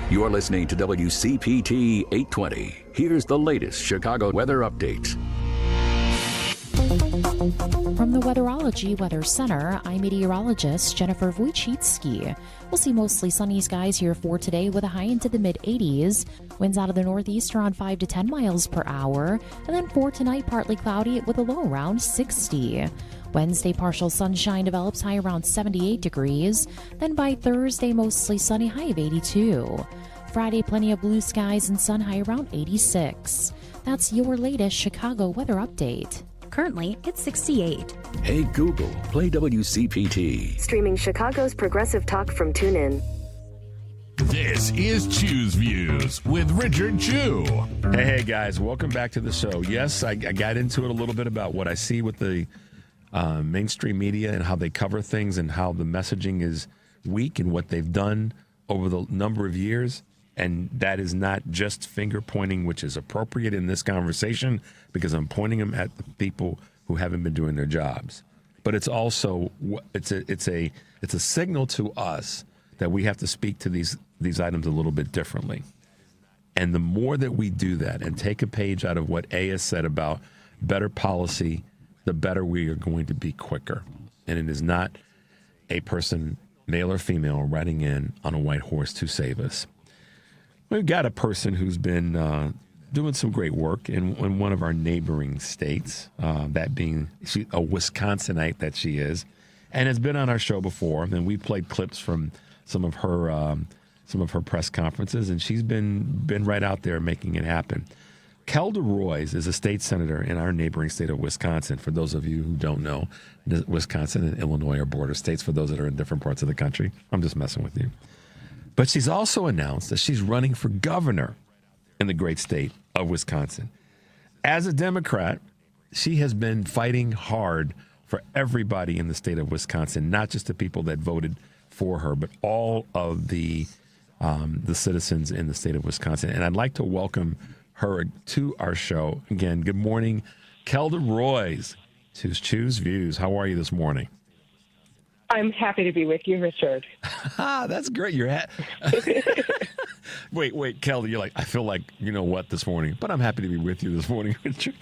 Speaker 4: You're listening to WCPT 820. Here's the latest Chicago weather update.
Speaker 5: From the Weatherology Weather Center, I'm meteorologist Jennifer Wojcicki. We'll see mostly sunny skies here for today with a high into the mid-80s. Winds out of the northeast around 5 to 10 miles per hour. And then for tonight, partly cloudy with a low around 60. Wednesday, partial sunshine develops high around 78 degrees. Then by Thursday, mostly sunny, high of 82. Friday, plenty of blue skies and sun, high around 86. That's your latest Chicago weather update.
Speaker 6: Currently, it's 68.
Speaker 4: Hey Google, play WCPT.
Speaker 19: Streaming Chicago's progressive talk from TuneIn.
Speaker 8: This is Choose Views with Richard Chew.
Speaker 10: Hey guys, welcome back to the show. Yes, I got into it a little bit about what I see with the mainstream media and how they cover things and how the messaging is weak and what they've done over the number of years. And that is not just finger pointing, which is appropriate in this conversation because I'm pointing them at the people who haven't been doing their jobs. But it's also it's a signal to us that we have to speak to these items a little bit differently. And the more that we do that and take a page out of what Aya said about better policy, the better we are going to be quicker. And it is not a person, male or female, riding in on a white horse to save us. We've got a person who's been doing some great work in one of our neighboring states, that being a Wisconsinite that she is, and has been on our show before. And we played clips from some of her press conferences, and she's been right out there making it happen. Kelda Roys is a state senator in our neighboring state of Wisconsin. For those of you who don't know, Wisconsin and Illinois are border states. For those that are in different parts of the country, I'm just messing with you. But she's also announced that she's running for governor in the great state of Wisconsin. As a Democrat, she has been fighting hard for everybody in the state of Wisconsin, not just the people that voted for her, but all of the citizens in the state of Wisconsin. And I'd like to welcome her to our show. Again, good morning, Kelda Roys to Choose Views. How are you this morning?
Speaker 20: I'm happy to be with you, Richard.
Speaker 10: That's great. Wait, Kelda, you're like, I feel like, you know what, this morning, but I'm happy to be with you this morning, Richard.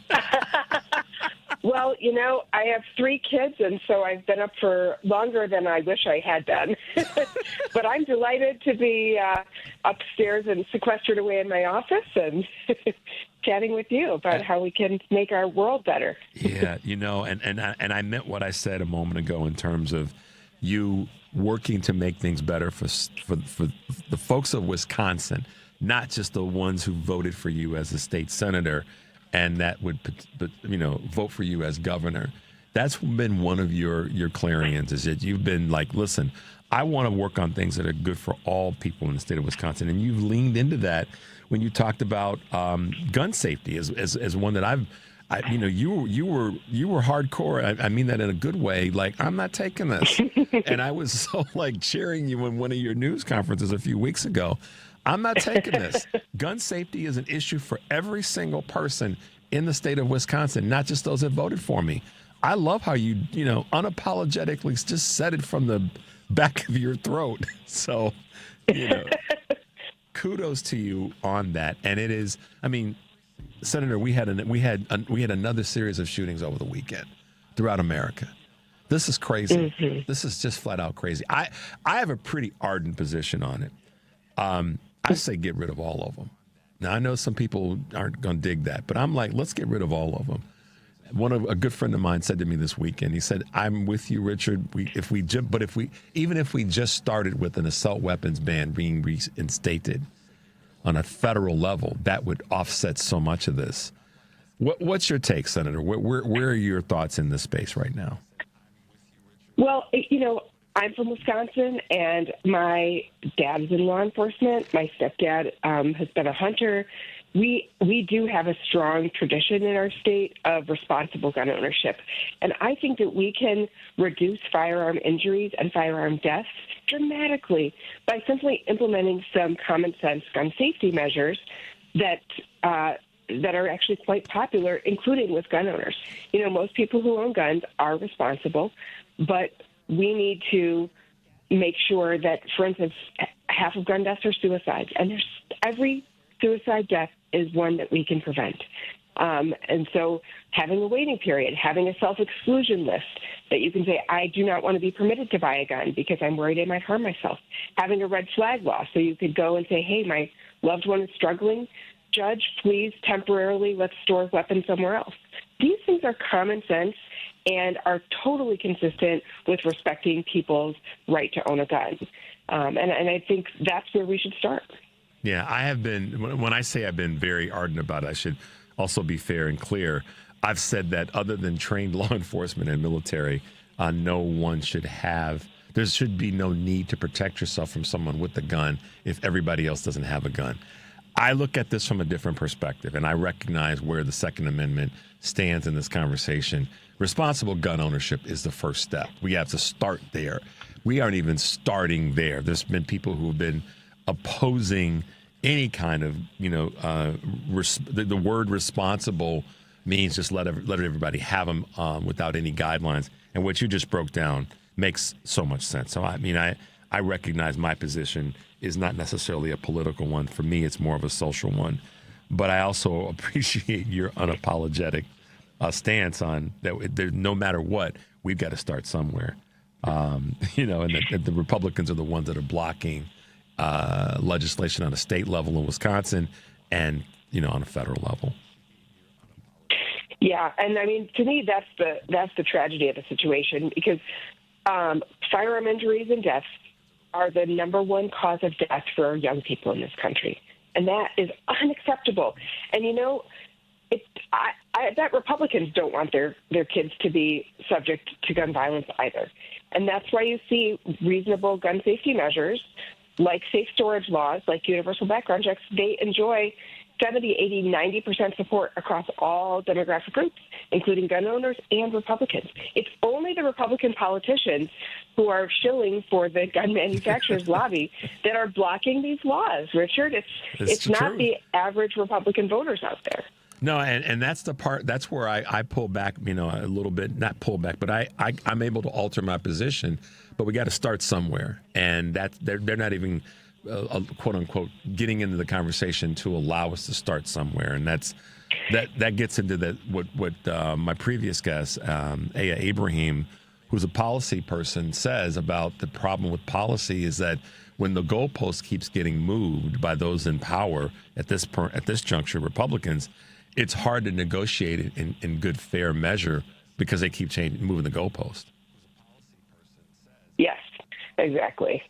Speaker 20: Well, I have 3 kids, and so I've been up for longer than I wish I had been. But I'm delighted to be upstairs and sequestered away in my office and chatting with you about how we can make our world better.
Speaker 10: Yeah, and I meant what I said a moment ago in terms of you working to make things better for the folks of Wisconsin, not just the ones who voted for you as a state senator and that would, vote for you as governor. That's been one of your clarions, is that you've been like, listen, I want to work on things that are good for all people in the state of Wisconsin. And you've leaned into that when you talked about gun safety as one that you were hardcore. I mean that in a good way. Like, I'm not taking this. And I was so cheering you in one of your news conferences a few weeks ago. I'm not taking this. Gun safety is an issue for every single person in the state of Wisconsin, not just those that voted for me. I love how you unapologetically just said it from the back of your throat. So, kudos to you on that. And it is, Senator, we had another series of shootings over the weekend throughout America This is crazy. Mm-hmm. This is just flat out crazy. I have a pretty ardent position on it. I say get rid of all of them. Now, I know some people aren't going to dig that, but I'm like, let's get rid of all of them. A good friend of mine said to me this weekend, he said, I'm with you, Richard. Even if we just started with an assault weapons ban being reinstated on a federal level, that would offset so much of this. What's your take, Senator? Where are your thoughts in this space right now?
Speaker 20: Well, I'm from Wisconsin, and my dad is in law enforcement. My stepdad has been a hunter. We do have a strong tradition in our state of responsible gun ownership. And I think that we can reduce firearm injuries and firearm deaths dramatically by simply implementing some common sense gun safety measures that are actually quite popular, including with gun owners. Most people who own guns are responsible, but we need to make sure that, for instance, half of gun deaths are suicides, and every suicide death is one that we can prevent. And so having a waiting period, having a self-exclusion list that you can say, I do not want to be permitted to buy a gun because I'm worried I might harm myself. Having a red flag law, so you could go and say, hey, my loved one is struggling. Judge, please temporarily let's store weapons somewhere else. These things are common sense and are totally consistent with respecting people's right to own a gun. And I think that's where we should start.
Speaker 10: Yeah, I have been, when I say I've been very ardent about it, I should also be fair and clear. I've said that other than trained law enforcement and military, no one should have, there should be no need to protect yourself from someone with a gun if everybody else doesn't have a gun. I look at this from a different perspective, and I recognize where the Second Amendment stands in this conversation. Responsible gun ownership is the first step. We have to start there. We aren't even starting there. There's been people who have been opposing any kind of, the word responsible means just let everybody have them without any guidelines. And what you just broke down makes so much sense. So, I recognize my position is not necessarily a political one. For me, it's more of a social one. But I also appreciate your unapologetic stance on that. No matter what, we've got to start somewhere. And the Republicans are the ones that are blocking legislation on a state level in Wisconsin and, on a federal level.
Speaker 20: Yeah, and to me, that's the tragedy of the situation, because firearm injuries and deaths are the number one cause of death for our young people in this country, and that is unacceptable. And I bet Republicans don't want their kids to be subject to gun violence either, and that's why you see reasonable gun safety measures like safe storage laws, like universal background checks. They enjoy 70, 80, 90% support across all demographic groups, including gun owners and Republicans. It's only the Republican politicians who are shilling for the gun manufacturers' lobby that are blocking these laws, Richard. It's not the average Republican voters out there.
Speaker 10: No, and that's the part, that's where I pull back, a little bit, not pull back, but I'm able to alter my position, but we got to start somewhere. And they're not even, quote unquote, getting into the conversation to allow us to start somewhere. And that gets into what my previous guest, Ibrahim, who's a policy person, says about the problem with policy is that when the goalpost keeps getting moved by those in power at this juncture, Republicans, it's hard to negotiate it in good, fair measure because they keep moving the goalpost.
Speaker 20: Yes, exactly.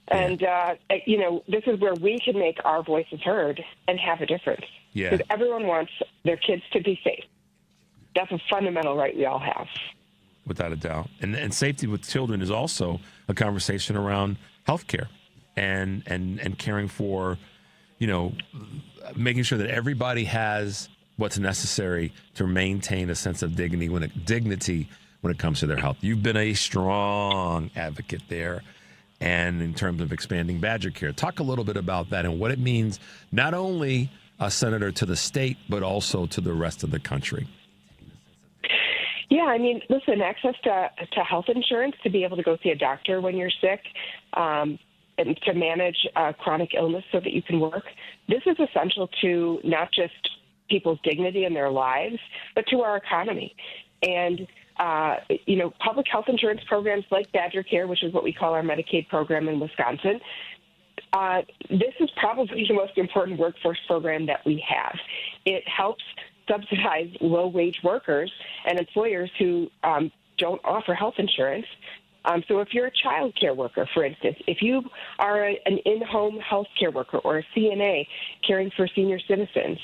Speaker 20: And, this is where we can make our voices heard and have a difference.
Speaker 10: Yeah.
Speaker 20: Because everyone wants their kids to be safe. That's a fundamental right we all have.
Speaker 10: Without a doubt. And safety with children is also a conversation around health care and caring for, making sure that everybody has what's necessary to maintain a sense of dignity when it comes to their health. You've been a strong advocate there. And in terms of expanding Badger Care, talk a little bit about that and what it means, not only, Senator, to the state, but also to the rest of the country.
Speaker 20: Yeah, listen, access to health insurance, to be able to go see a doctor when you're sick, and to manage chronic illness so that you can work. This is essential to not just people's dignity in their lives, but to our economy. And public health insurance programs like Badger Care, which is what we call our Medicaid program in Wisconsin. This is probably the most important workforce program that we have. It helps subsidize low-wage workers and employers who don't offer health insurance. So if you're a child care worker, for instance, if you are an in-home health care worker or a CNA caring for senior citizens,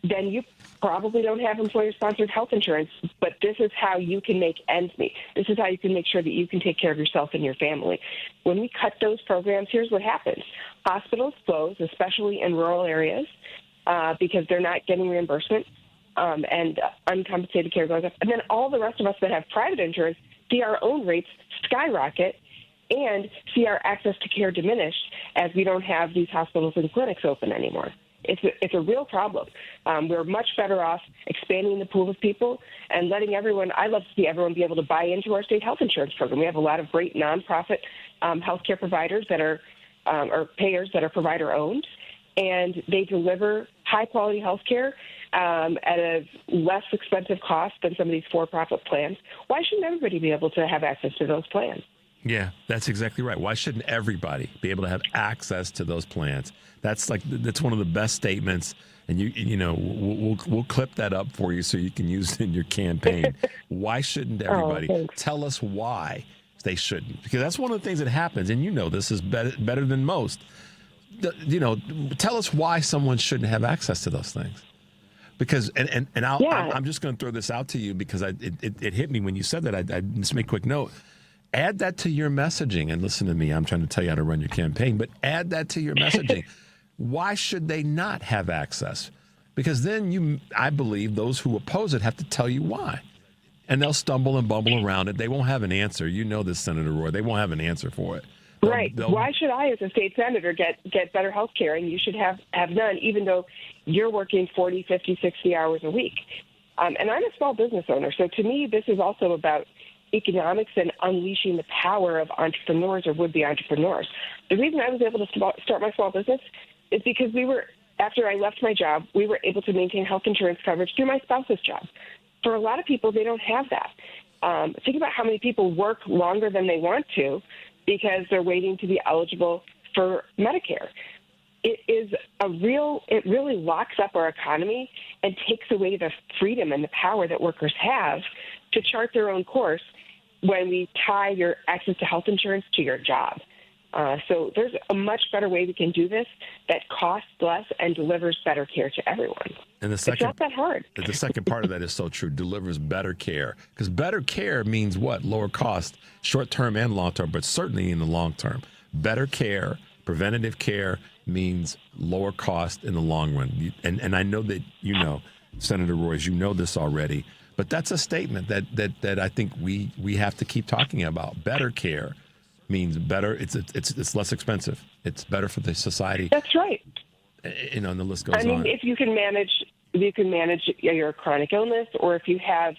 Speaker 20: then you probably don't have employer-sponsored health insurance, but this is how you can make ends meet. This is how you can make sure that you can take care of yourself and your family. When we cut those programs, here's what happens. Hospitals close, especially in rural areas, because they're not getting reimbursement, and uncompensated care goes up. And then all the rest of us that have private insurance see our own rates skyrocket and see our access to care diminished as we don't have these hospitals and clinics open anymore. It's a real problem. We're much better off expanding the pool of people and letting everyone, I love to see everyone be able to buy into our state health insurance program. We have a lot of great nonprofit healthcare providers that are, or payers that are provider owned, and they deliver high quality healthcare at a less expensive cost than some of these for-profit plans. Why shouldn't everybody be able to have access to those plans?
Speaker 10: Yeah, that's exactly right. Why shouldn't everybody be able to have access to those plans? That's one of the best statements, and we'll clip that up for you so you can use it in your campaign. Why shouldn't everybody? Tell us why they shouldn't, because that's one of the things that happens, and this is better than most. Tell us why someone shouldn't have access to those things. Because I'm just going to throw this out to you because it hit me when you said that. I just make a quick note. Add that to your messaging, and listen to me. I'm trying to tell you how to run your campaign, but add that to your messaging. Why should they not have access? Because then I believe those who oppose it have to tell you why, and they'll stumble and bumble around it. They won't have an answer. You know this, Senator Roy. They won't have an answer for it.
Speaker 20: Why should I, as a state senator, get better health care, and you should have none, even though you're working 40, 50, 60 hours a week? And I'm a small business owner, so to me, this is also about economics and unleashing the power of entrepreneurs or would-be entrepreneurs. The reason I was able to start my small business is because after I left my job, we were able to maintain health insurance coverage through my spouse's job. For a lot of people, they don't have that. Think about how many people work longer than they want to because they're waiting to be eligible for Medicare. It really locks up our economy and takes away the freedom and the power that workers have to chart their own course when we tie your access to health insurance to your job. So there's a much better way we can do this that costs less and delivers better care to everyone.
Speaker 10: And it's not that hard. The second part of that is so true. Delivers better care. Because better care means what? Lower cost, short-term and long-term, but certainly in the long term. Better care, preventative care means lower cost in the long run. And I know that Senator Roys, this already. But that's a statement that I think we have to keep talking about. Better care means better. It's less expensive. It's better for the society.
Speaker 20: That's right.
Speaker 10: And the list goes on.
Speaker 20: I mean, if you can manage your chronic illness, or if you have,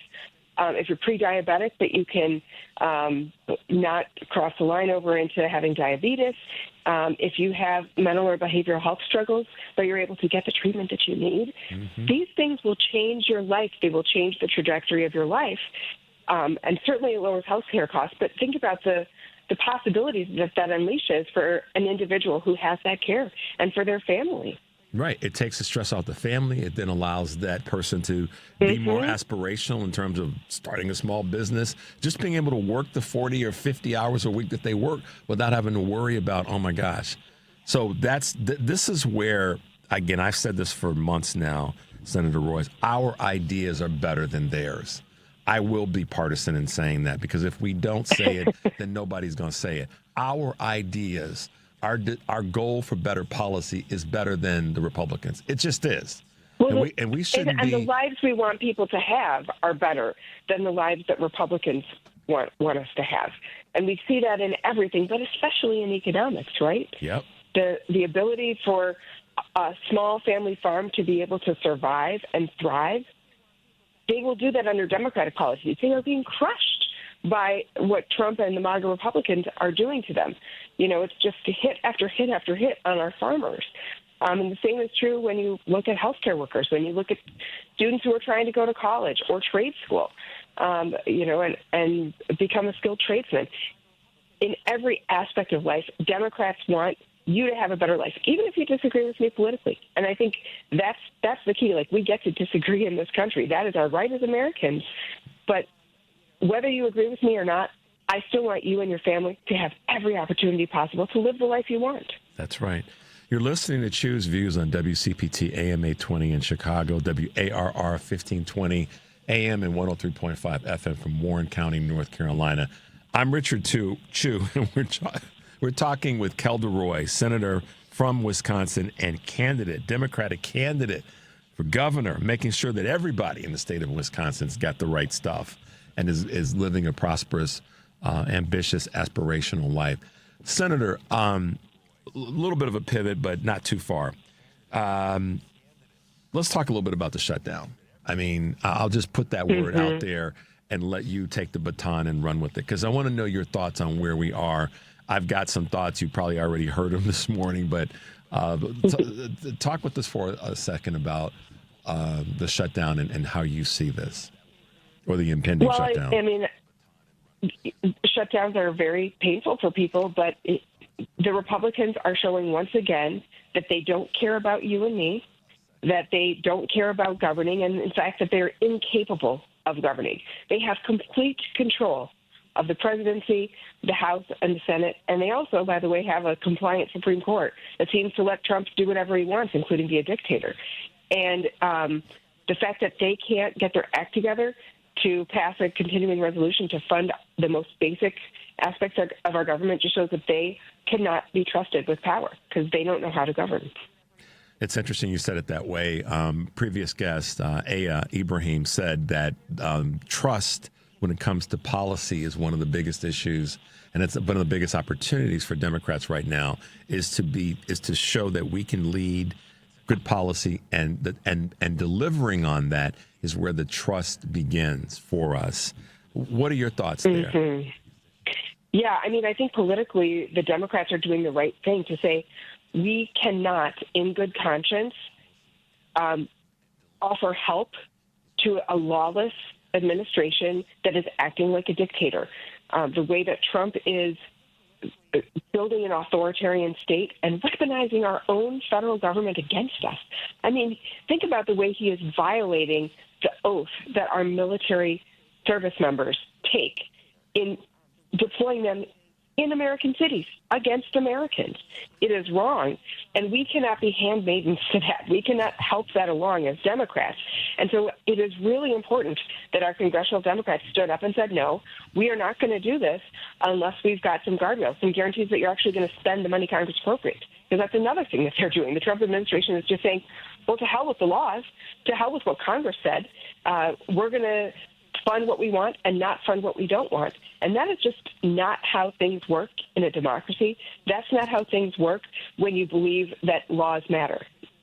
Speaker 20: if you're pre-diabetic, that you can not cross the line over into having diabetes. If you have mental or behavioral health struggles, but you're able to get the treatment that you need, these things will change your life. They will change the trajectory of your life. And certainly it lowers health care costs. But think about the possibilities that unleashes for an individual who has that care and for their family.
Speaker 10: Right. It takes the stress off the family. It then allows that person to be more aspirational in terms of starting a small business, just being able to work the 40 or 50 hours a week that they work without having to worry about, oh, my gosh. So this is where, again, I've said this for months now, Senator Roys, our ideas are better than theirs. I will be partisan in saying that, because if we don't say it, then nobody's going to say it. Our ideas, our goal for better policy is better than the Republicans. It just is.
Speaker 20: Well,
Speaker 10: and we shouldn't be.
Speaker 20: And the lives we want people to have are better than the lives that Republicans want us to have. And we see that in everything, but especially in economics, right?
Speaker 10: Yep.
Speaker 20: The ability for a small family farm to be able to survive and thrive, they will do that under Democratic policies. They are being crushed by what Trump and the MAGA Republicans are doing to them. It's just hit after hit after hit on our farmers. And the same is true when you look at healthcare workers, when you look at students who are trying to go to college or trade school. and become a skilled tradesman. In every aspect of life, Democrats want you to have a better life, even if you disagree with me politically. And I think that's the key. Like, we get to disagree in this country. That is our right as Americans. But whether you agree with me or not, I still want you and your family to have every opportunity possible to live the life you want.
Speaker 10: That's right. You're listening to Choose Views on WCPT AM 820 in Chicago, WARR 1520 AM and 103.5 FM from Warren County, North Carolina. I'm Richard Chu, and we're talking with Kelda Roys, senator from Wisconsin and Democratic candidate for governor, making sure that everybody in the state of Wisconsin's got the right stuff and is living a prosperous, ambitious, aspirational life. Senator, a little bit of a pivot, but not too far. Let's talk a little bit about the shutdown. I mean, I'll just put that word out there and let you take the baton and run with it, because I want to know your thoughts on where we are. I've got some thoughts. You probably already heard them this morning, but talk with us for a second about the shutdown and how you see this, or the impending shutdown.
Speaker 20: I mean, shutdowns are very painful for people, but the Republicans are showing once again that they don't care about you and me, that they don't care about governing, and in fact that they're incapable of governing. They have complete control of the presidency, the House, and the Senate, and they also, by the way, have a compliant Supreme Court that seems to let Trump do whatever he wants, including be a dictator. And the fact that they can't get their act together to pass a continuing resolution to fund the most basic aspects of our government just shows that they cannot be trusted with power, because they don't know how to govern.
Speaker 10: It's interesting you said it that way. Previous guest, Ibrahim, said that trust when it comes to policy is one of the biggest issues, and it's one of the biggest opportunities for Democrats right now is to show that we can lead good policy, and delivering on that is where the trust begins for us. What are your thoughts there?
Speaker 20: Mm-hmm. Yeah, I mean, I think politically the Democrats are doing the right thing to say we cannot, in good conscience, offer help to a lawless administration that is acting like a dictator. The way that Trump is building an authoritarian state and weaponizing our own federal government against us. I mean, think about the way he is violating the oath that our military service members take in deploying them in American cities against Americans. It is wrong, and we cannot be handmaidens to that. We cannot help that along as Democrats. And so it is really important that our congressional Democrats stood up and said, no, we are not going to do this unless we've got some guardrails, some guarantees that you're actually going to spend the money Congress appropriates. Because that's another thing that they're doing. The Trump administration is just saying, well, to hell with the laws, to hell with what Congress said. We're going to fund what we want and not fund what we don't want. And that is just not how things work in a democracy. That's not how things work when you believe that laws matter.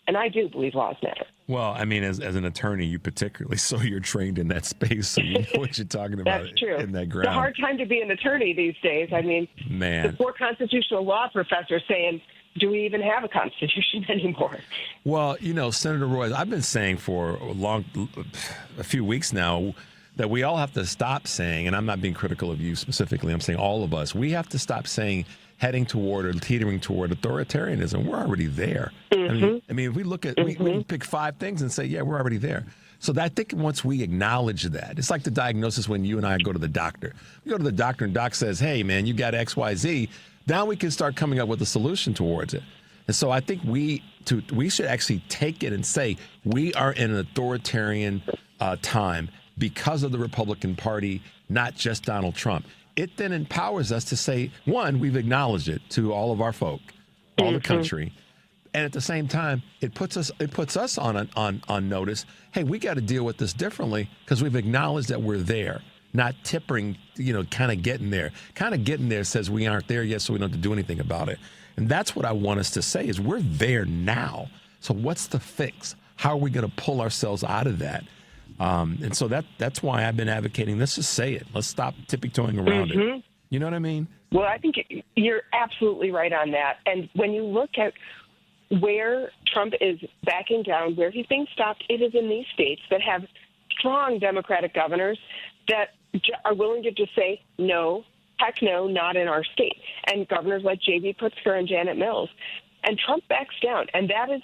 Speaker 20: And I do believe laws matter.
Speaker 10: Well, I mean, as an attorney, you particularly, so you're trained in that space, so you know what you're talking about.
Speaker 20: That's true.
Speaker 10: In that ground.
Speaker 20: It's a hard time to be an attorney these days. I mean,
Speaker 10: man,
Speaker 20: the poor constitutional law professor saying, do we even have a constitution anymore?
Speaker 10: Well, you know, Senator Roys, I've been saying for a few weeks now that we all have to stop saying, and I'm not being critical of you specifically, I'm saying all of us, we have to stop saying heading toward or teetering toward authoritarianism. We're already there.
Speaker 20: Mm-hmm.
Speaker 10: I mean, if we look at, we pick 5 things and say, yeah, we're already there. So I think once we acknowledge that, it's like the diagnosis when you and I go to the doctor. We go to the doctor and doc says, hey, man, you got X, Y, Z. Now we can start coming up with a solution towards it. And so I think we should actually take it and say we are in an authoritarian time because of the Republican Party, not just Donald Trump. It then empowers us to say, one, we've acknowledged it to all of our folk, all the country. And at the same time, it puts us on notice. Hey, we got to deal with this differently because we've acknowledged that we're there, not tippering, kind of getting there. Kind of getting there says we aren't there yet, so we don't have to do anything about it. And that's what I want us to say is we're there now. So what's the fix? How are we going to pull ourselves out of that? And so that's why I've been advocating. Let's just say it. Let's stop tippy-toeing around it. You know what I mean?
Speaker 20: Well, I think you're absolutely right on that. And when you look at where Trump is backing down, where he's being stopped, it is in these states that have strong Democratic governors that are willing to just say, no, heck no, not in our state. And governors like J.B. Pritzker and Janet Mills. And Trump backs down. And that is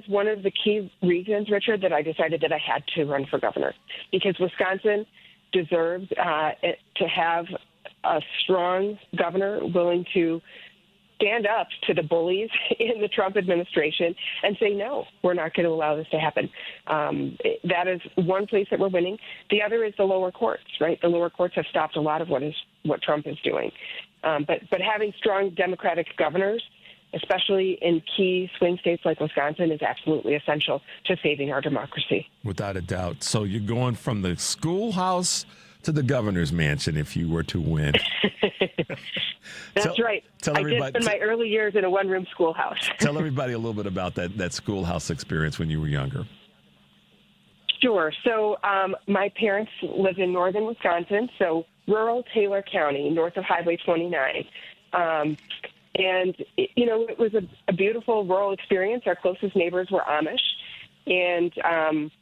Speaker 20: one of the key reasons, Richard, that I decided that I had to run for governor, because Wisconsin deserves to have a strong governor willing to stand up to the bullies in the Trump administration and say, no, we're not going to allow this to happen. That is one place that we're winning. The other is the lower courts, right? The lower courts have stopped a lot of what Trump is doing. But having strong Democratic governors, especially in key swing states like Wisconsin, is absolutely essential to saving our democracy.
Speaker 10: Without a doubt. So you're going from the schoolhouse to the governor's mansion if you were to win.
Speaker 20: That's right. I did spend my early years in a one-room schoolhouse.
Speaker 10: Tell everybody a little bit about that schoolhouse experience when you were younger.
Speaker 20: Sure. So my parents lived in northern Wisconsin, so rural Taylor County, north of Highway 29. And, it was a beautiful rural experience. Our closest neighbors were Amish. And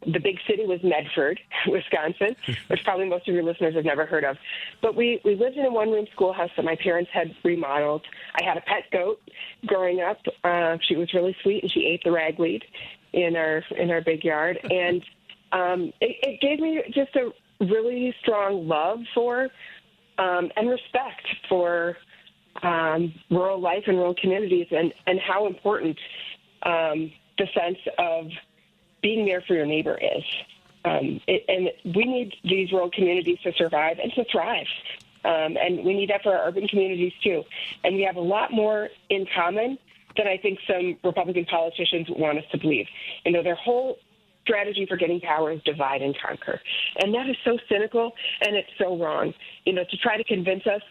Speaker 20: the big city was Medford, Wisconsin, which probably most of your listeners have never heard of. But we lived in a one-room schoolhouse that my parents had remodeled. I had a pet goat growing up. She was really sweet, and she ate the ragweed in our big yard. And it gave me just a really strong love for and respect for rural life and rural communities, and how important the sense of being there for your neighbor is. And we need these rural communities to survive and to thrive. And we need that for our urban communities, too. And we have a lot more in common than I think some Republican politicians want us to believe. Their whole strategy for getting power is divide and conquer. And that is so cynical, and it's so wrong. To try to convince us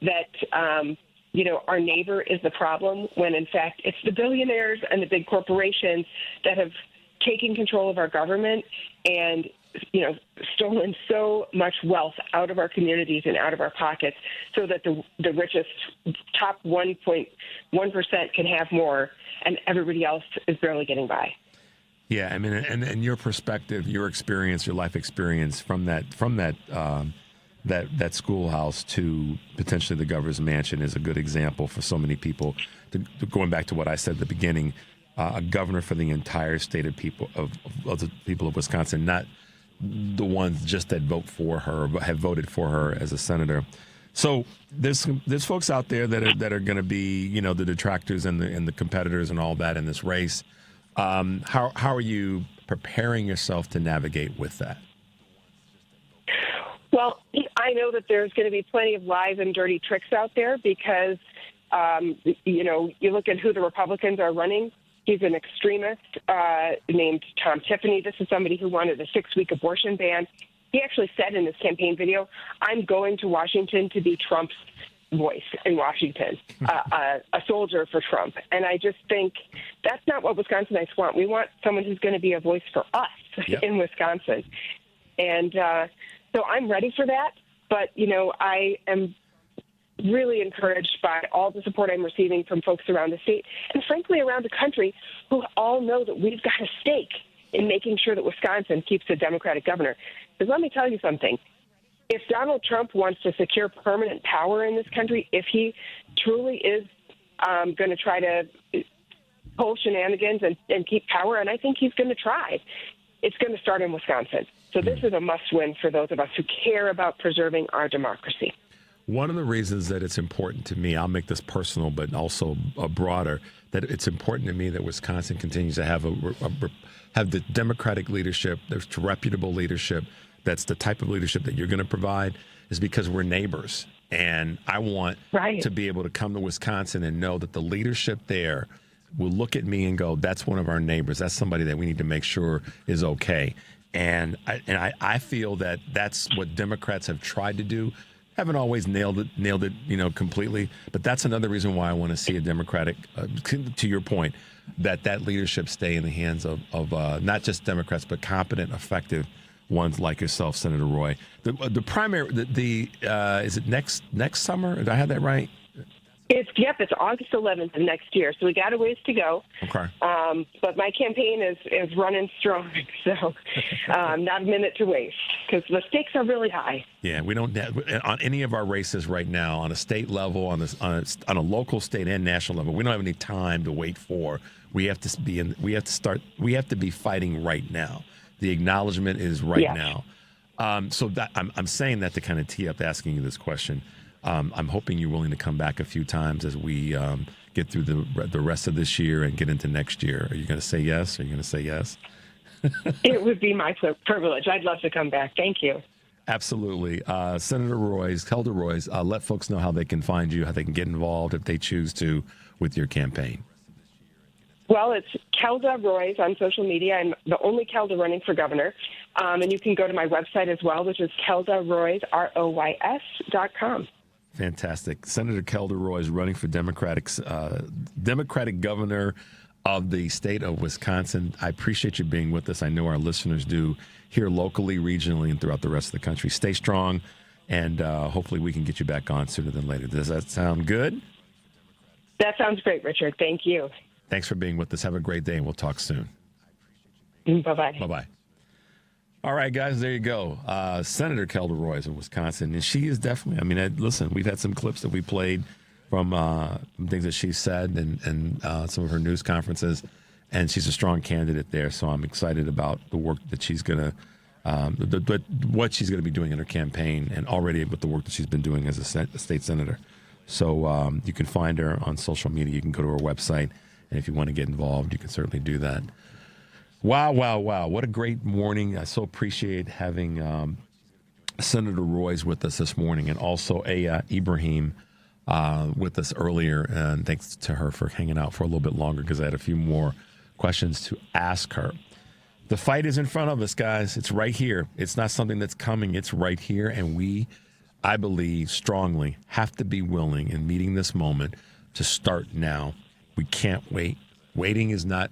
Speaker 20: that our neighbor is the problem, when in fact it's the billionaires and the big corporations that have taken control of our government and, stolen so much wealth out of our communities and out of our pockets, so that the richest top 1.1% can have more and everybody else is barely getting by.
Speaker 10: Yeah, I mean, and your perspective, your experience, your life experience from that schoolhouse to potentially the governor's mansion is a good example for so many people. Going back to what I said at the beginning, a governor for the entire state of the people of Wisconsin, not the ones just that vote for her, but have voted for her as a senator. So there's folks out there that are going to be, the detractors and the competitors and all that in this race. How are you preparing yourself to navigate with that?
Speaker 20: Well, I know that there's going to be plenty of lies and dirty tricks out there because, you look at who the Republicans are running. He's an extremist named Tom Tiffany. This is somebody who wanted a 6-week abortion ban. He actually said in this campaign video, I'm going to Washington to be Trump's voice in Washington, a soldier for Trump. And I just think that's not what Wisconsinites want. We want someone who's going to be a voice for us in Wisconsin. And so I'm ready for that. But, I am really encouraged by all the support I'm receiving from folks around the state and, frankly, around the country who all know that we've got a stake in making sure that Wisconsin keeps a Democratic governor. Because let me tell you something. If Donald Trump wants to secure permanent power in this country, if he truly is going to try to pull shenanigans and keep power, and I think he's going to try, it's going to start in Wisconsin. So this is a must-win for those of us who care about preserving our democracy.
Speaker 10: One of the reasons that it's important to me, I'll make this personal but also broader, that it's important to me that Wisconsin continues to have the Democratic leadership, there's reputable leadership, that's the type of leadership that you're going to provide, is because we're neighbors. And I want to be able to come to Wisconsin and know that the leadership there will look at me and go, that's one of our neighbors. That's somebody that we need to make sure is okay. And I feel that that's what Democrats have tried to do. Haven't always nailed it, completely. But that's another reason why I want to see a Democratic, to your point, that leadership stay in the hands of not just Democrats, but competent, effective ones like yourself, Senator Roy. The primary, is it next summer? Did I have that right?
Speaker 20: It's August 11th of next year, so we got a ways to go.
Speaker 10: Okay.
Speaker 20: But my campaign is running strong, so not a minute to waste because the stakes are really high.
Speaker 10: Yeah, we don't have, on any of our races right now, on a state level, on a local, state, and national level. We don't have any time to wait for. We have to be We have to be fighting right now. The acknowledgement is right now. So that I'm saying that to kind of tee up asking you this question. I'm hoping you're willing to come back a few times as we get through the rest of this year and get into next year. Are you going to say yes? Are you going to say yes?
Speaker 20: It would be my privilege. I'd love to come back. Thank you.
Speaker 10: Absolutely. Senator Roys, Kelda Roys, let folks know how they can find you, how they can get involved if they choose to with your campaign.
Speaker 20: Well, it's Kelda Roys on social media. I'm the only Kelda running for governor. And you can go to my website as well, which is KeldaRoys, ROYS.com.
Speaker 10: Fantastic. Senator Kelda Roys running for Democratic governor of the state of Wisconsin. I appreciate you being with us. I know our listeners do here locally, regionally, and throughout the rest of the country. Stay strong, and hopefully we can get you back on sooner than later. Does that sound good?
Speaker 20: That sounds great, Richard. Thank you.
Speaker 10: Thanks for being with us. Have a great day, and we'll talk soon.
Speaker 20: Bye-bye.
Speaker 10: Bye-bye. All right, guys, there you go. Senator Kelda Roys of Wisconsin, and she is definitely, listen, we've had some clips that we played from things that she said and some of her news conferences, and she's a strong candidate there, so I'm excited about the work that she's going to, what she's going to be doing in her campaign, and already with the work that she's been doing as a state senator. So you can find her on social media. You can go to her website, and if you want to get involved, you can certainly do that. Wow. What a great morning. I so appreciate having Senator Roys with us this morning, and also Ibrahim with us earlier. And thanks to her for hanging out for a little bit longer because I had a few more questions to ask her. The fight is in front of us, guys. It's right here. It's not something that's coming. It's right here. And we, I believe strongly, have to be willing in meeting this moment to start now. We can't wait. Waiting is not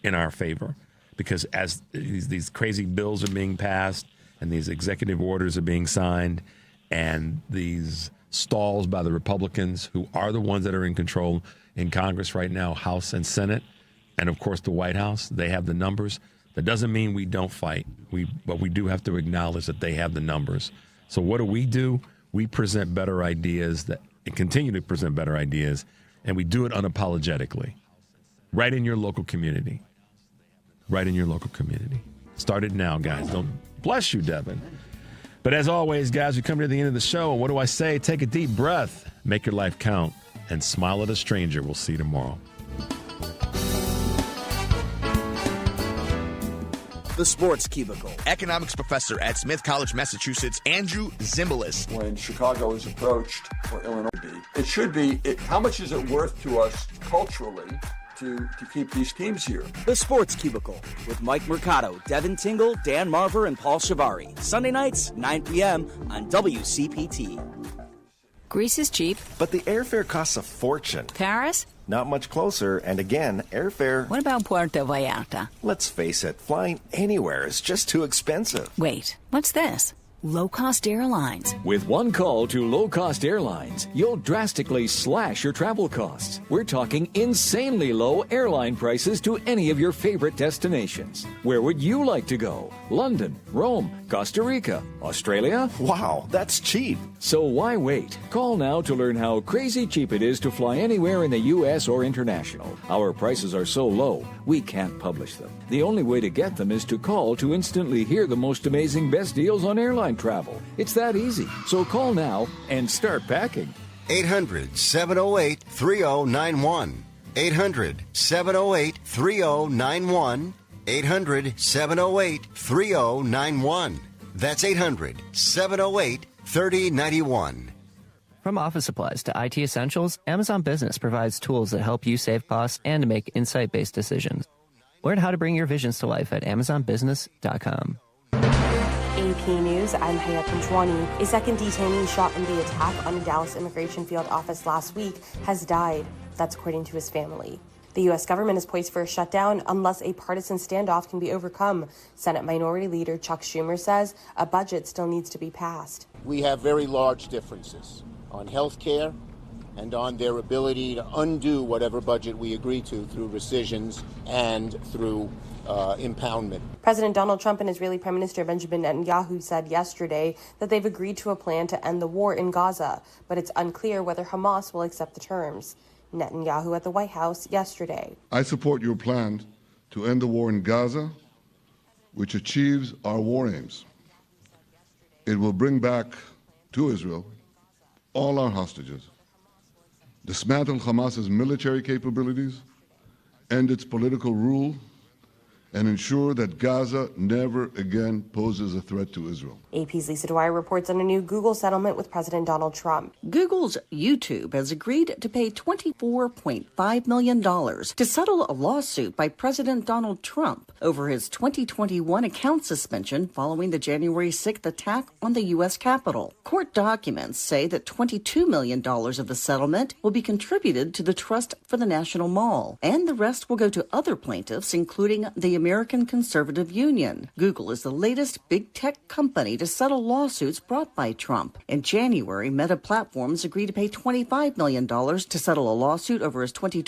Speaker 10: in our favor. Because as these crazy bills are being passed and these executive orders are being signed and these stalls by the Republicans, who are the ones that are in control in Congress right now, House and Senate, and, of course, the White House, they have the numbers. That doesn't mean we don't fight, but we do have to acknowledge that they have the numbers. So what do? We present better ideas and continue to present better ideas, and we do it unapologetically right in your local community. Right in your local community. Start it now, guys. Don't bless you, Devin. But as always, guys, we come to the end of the show. And what do I say? Take a deep breath, make your life count, and smile at a stranger. We'll see you tomorrow.
Speaker 2: The Sports Cubicle. Economics professor at Smith College, Massachusetts, Andrew Zimbalist.
Speaker 21: When Chicago is approached, or Illinois, it should be, how much is it worth to us culturally to keep these teams here?
Speaker 2: The Sports Cubicle with Mike Mercado, Devin Tingle, Dan Marver, and Paul Shivari. Sunday nights, 9 p.m. on WCPT.
Speaker 22: Greece is cheap.
Speaker 23: But the airfare costs a fortune.
Speaker 22: Paris?
Speaker 23: Not much closer, and again, airfare...
Speaker 22: What about Puerto Vallarta?
Speaker 23: Let's face it, flying anywhere is just too expensive.
Speaker 22: Wait, what's this? Low-cost airlines.
Speaker 24: With one call to low-cost airlines, you'll drastically slash your travel costs. We're talking insanely low airline prices to any of your favorite destinations. Where would you like to go? London, Rome, Costa Rica, Australia?
Speaker 23: Wow, that's cheap.
Speaker 24: So why wait? Call now to learn how crazy cheap it is to fly anywhere in the U.S. or international. Our prices are so low, we can't publish them. The only way to get them is to call to instantly hear the most amazing best deals on airline travel. It's that easy. So call now and start packing.
Speaker 26: 800-708-3091. 800-708-3091. 800-708-3091. That's 800-708-3091.
Speaker 27: From office supplies to IT essentials, Amazon Business provides tools that help you save costs and make insight-based decisions. Learn how to bring your visions to life at AmazonBusiness.com.
Speaker 28: AP News, I'm Haya Pinchwani. A second detainee shot in the attack on a Dallas immigration field office last week has died. That's according to his family. The U.S. government is poised for a shutdown unless a partisan standoff can be overcome. Senate Minority Leader Chuck Schumer says a budget still needs to be passed.
Speaker 29: We have very large differences on health care,
Speaker 1: and on their ability to undo whatever budget we agree to through rescissions and through impoundment.
Speaker 28: President Donald Trump and Israeli Prime Minister Benjamin Netanyahu said yesterday that they've agreed to a plan to end the war in Gaza, but it's unclear whether Hamas will accept the terms. Netanyahu at the White House yesterday.
Speaker 3: I support your plan to end the war in Gaza, which achieves our war aims. It will bring back to Israel all our hostages, dismantle Hamas's military capabilities, end its political rule, and ensure that Gaza never again poses a threat to Israel.
Speaker 28: AP's Lisa Dwyer reports on a new Google settlement with President Donald Trump.
Speaker 7: Google's YouTube has agreed to pay $24.5 million to settle a lawsuit by President Donald Trump over his 2021 account suspension following the January 6th attack on the U.S. Capitol. Court documents say that $22 million of the settlement will be contributed to the Trust for the National Mall, and the rest will go to other plaintiffs, including the American Conservative Union. Google is the latest big tech company to settle lawsuits brought by Trump. In January, Meta Platforms agreed to pay $25 million to settle a lawsuit over his 2020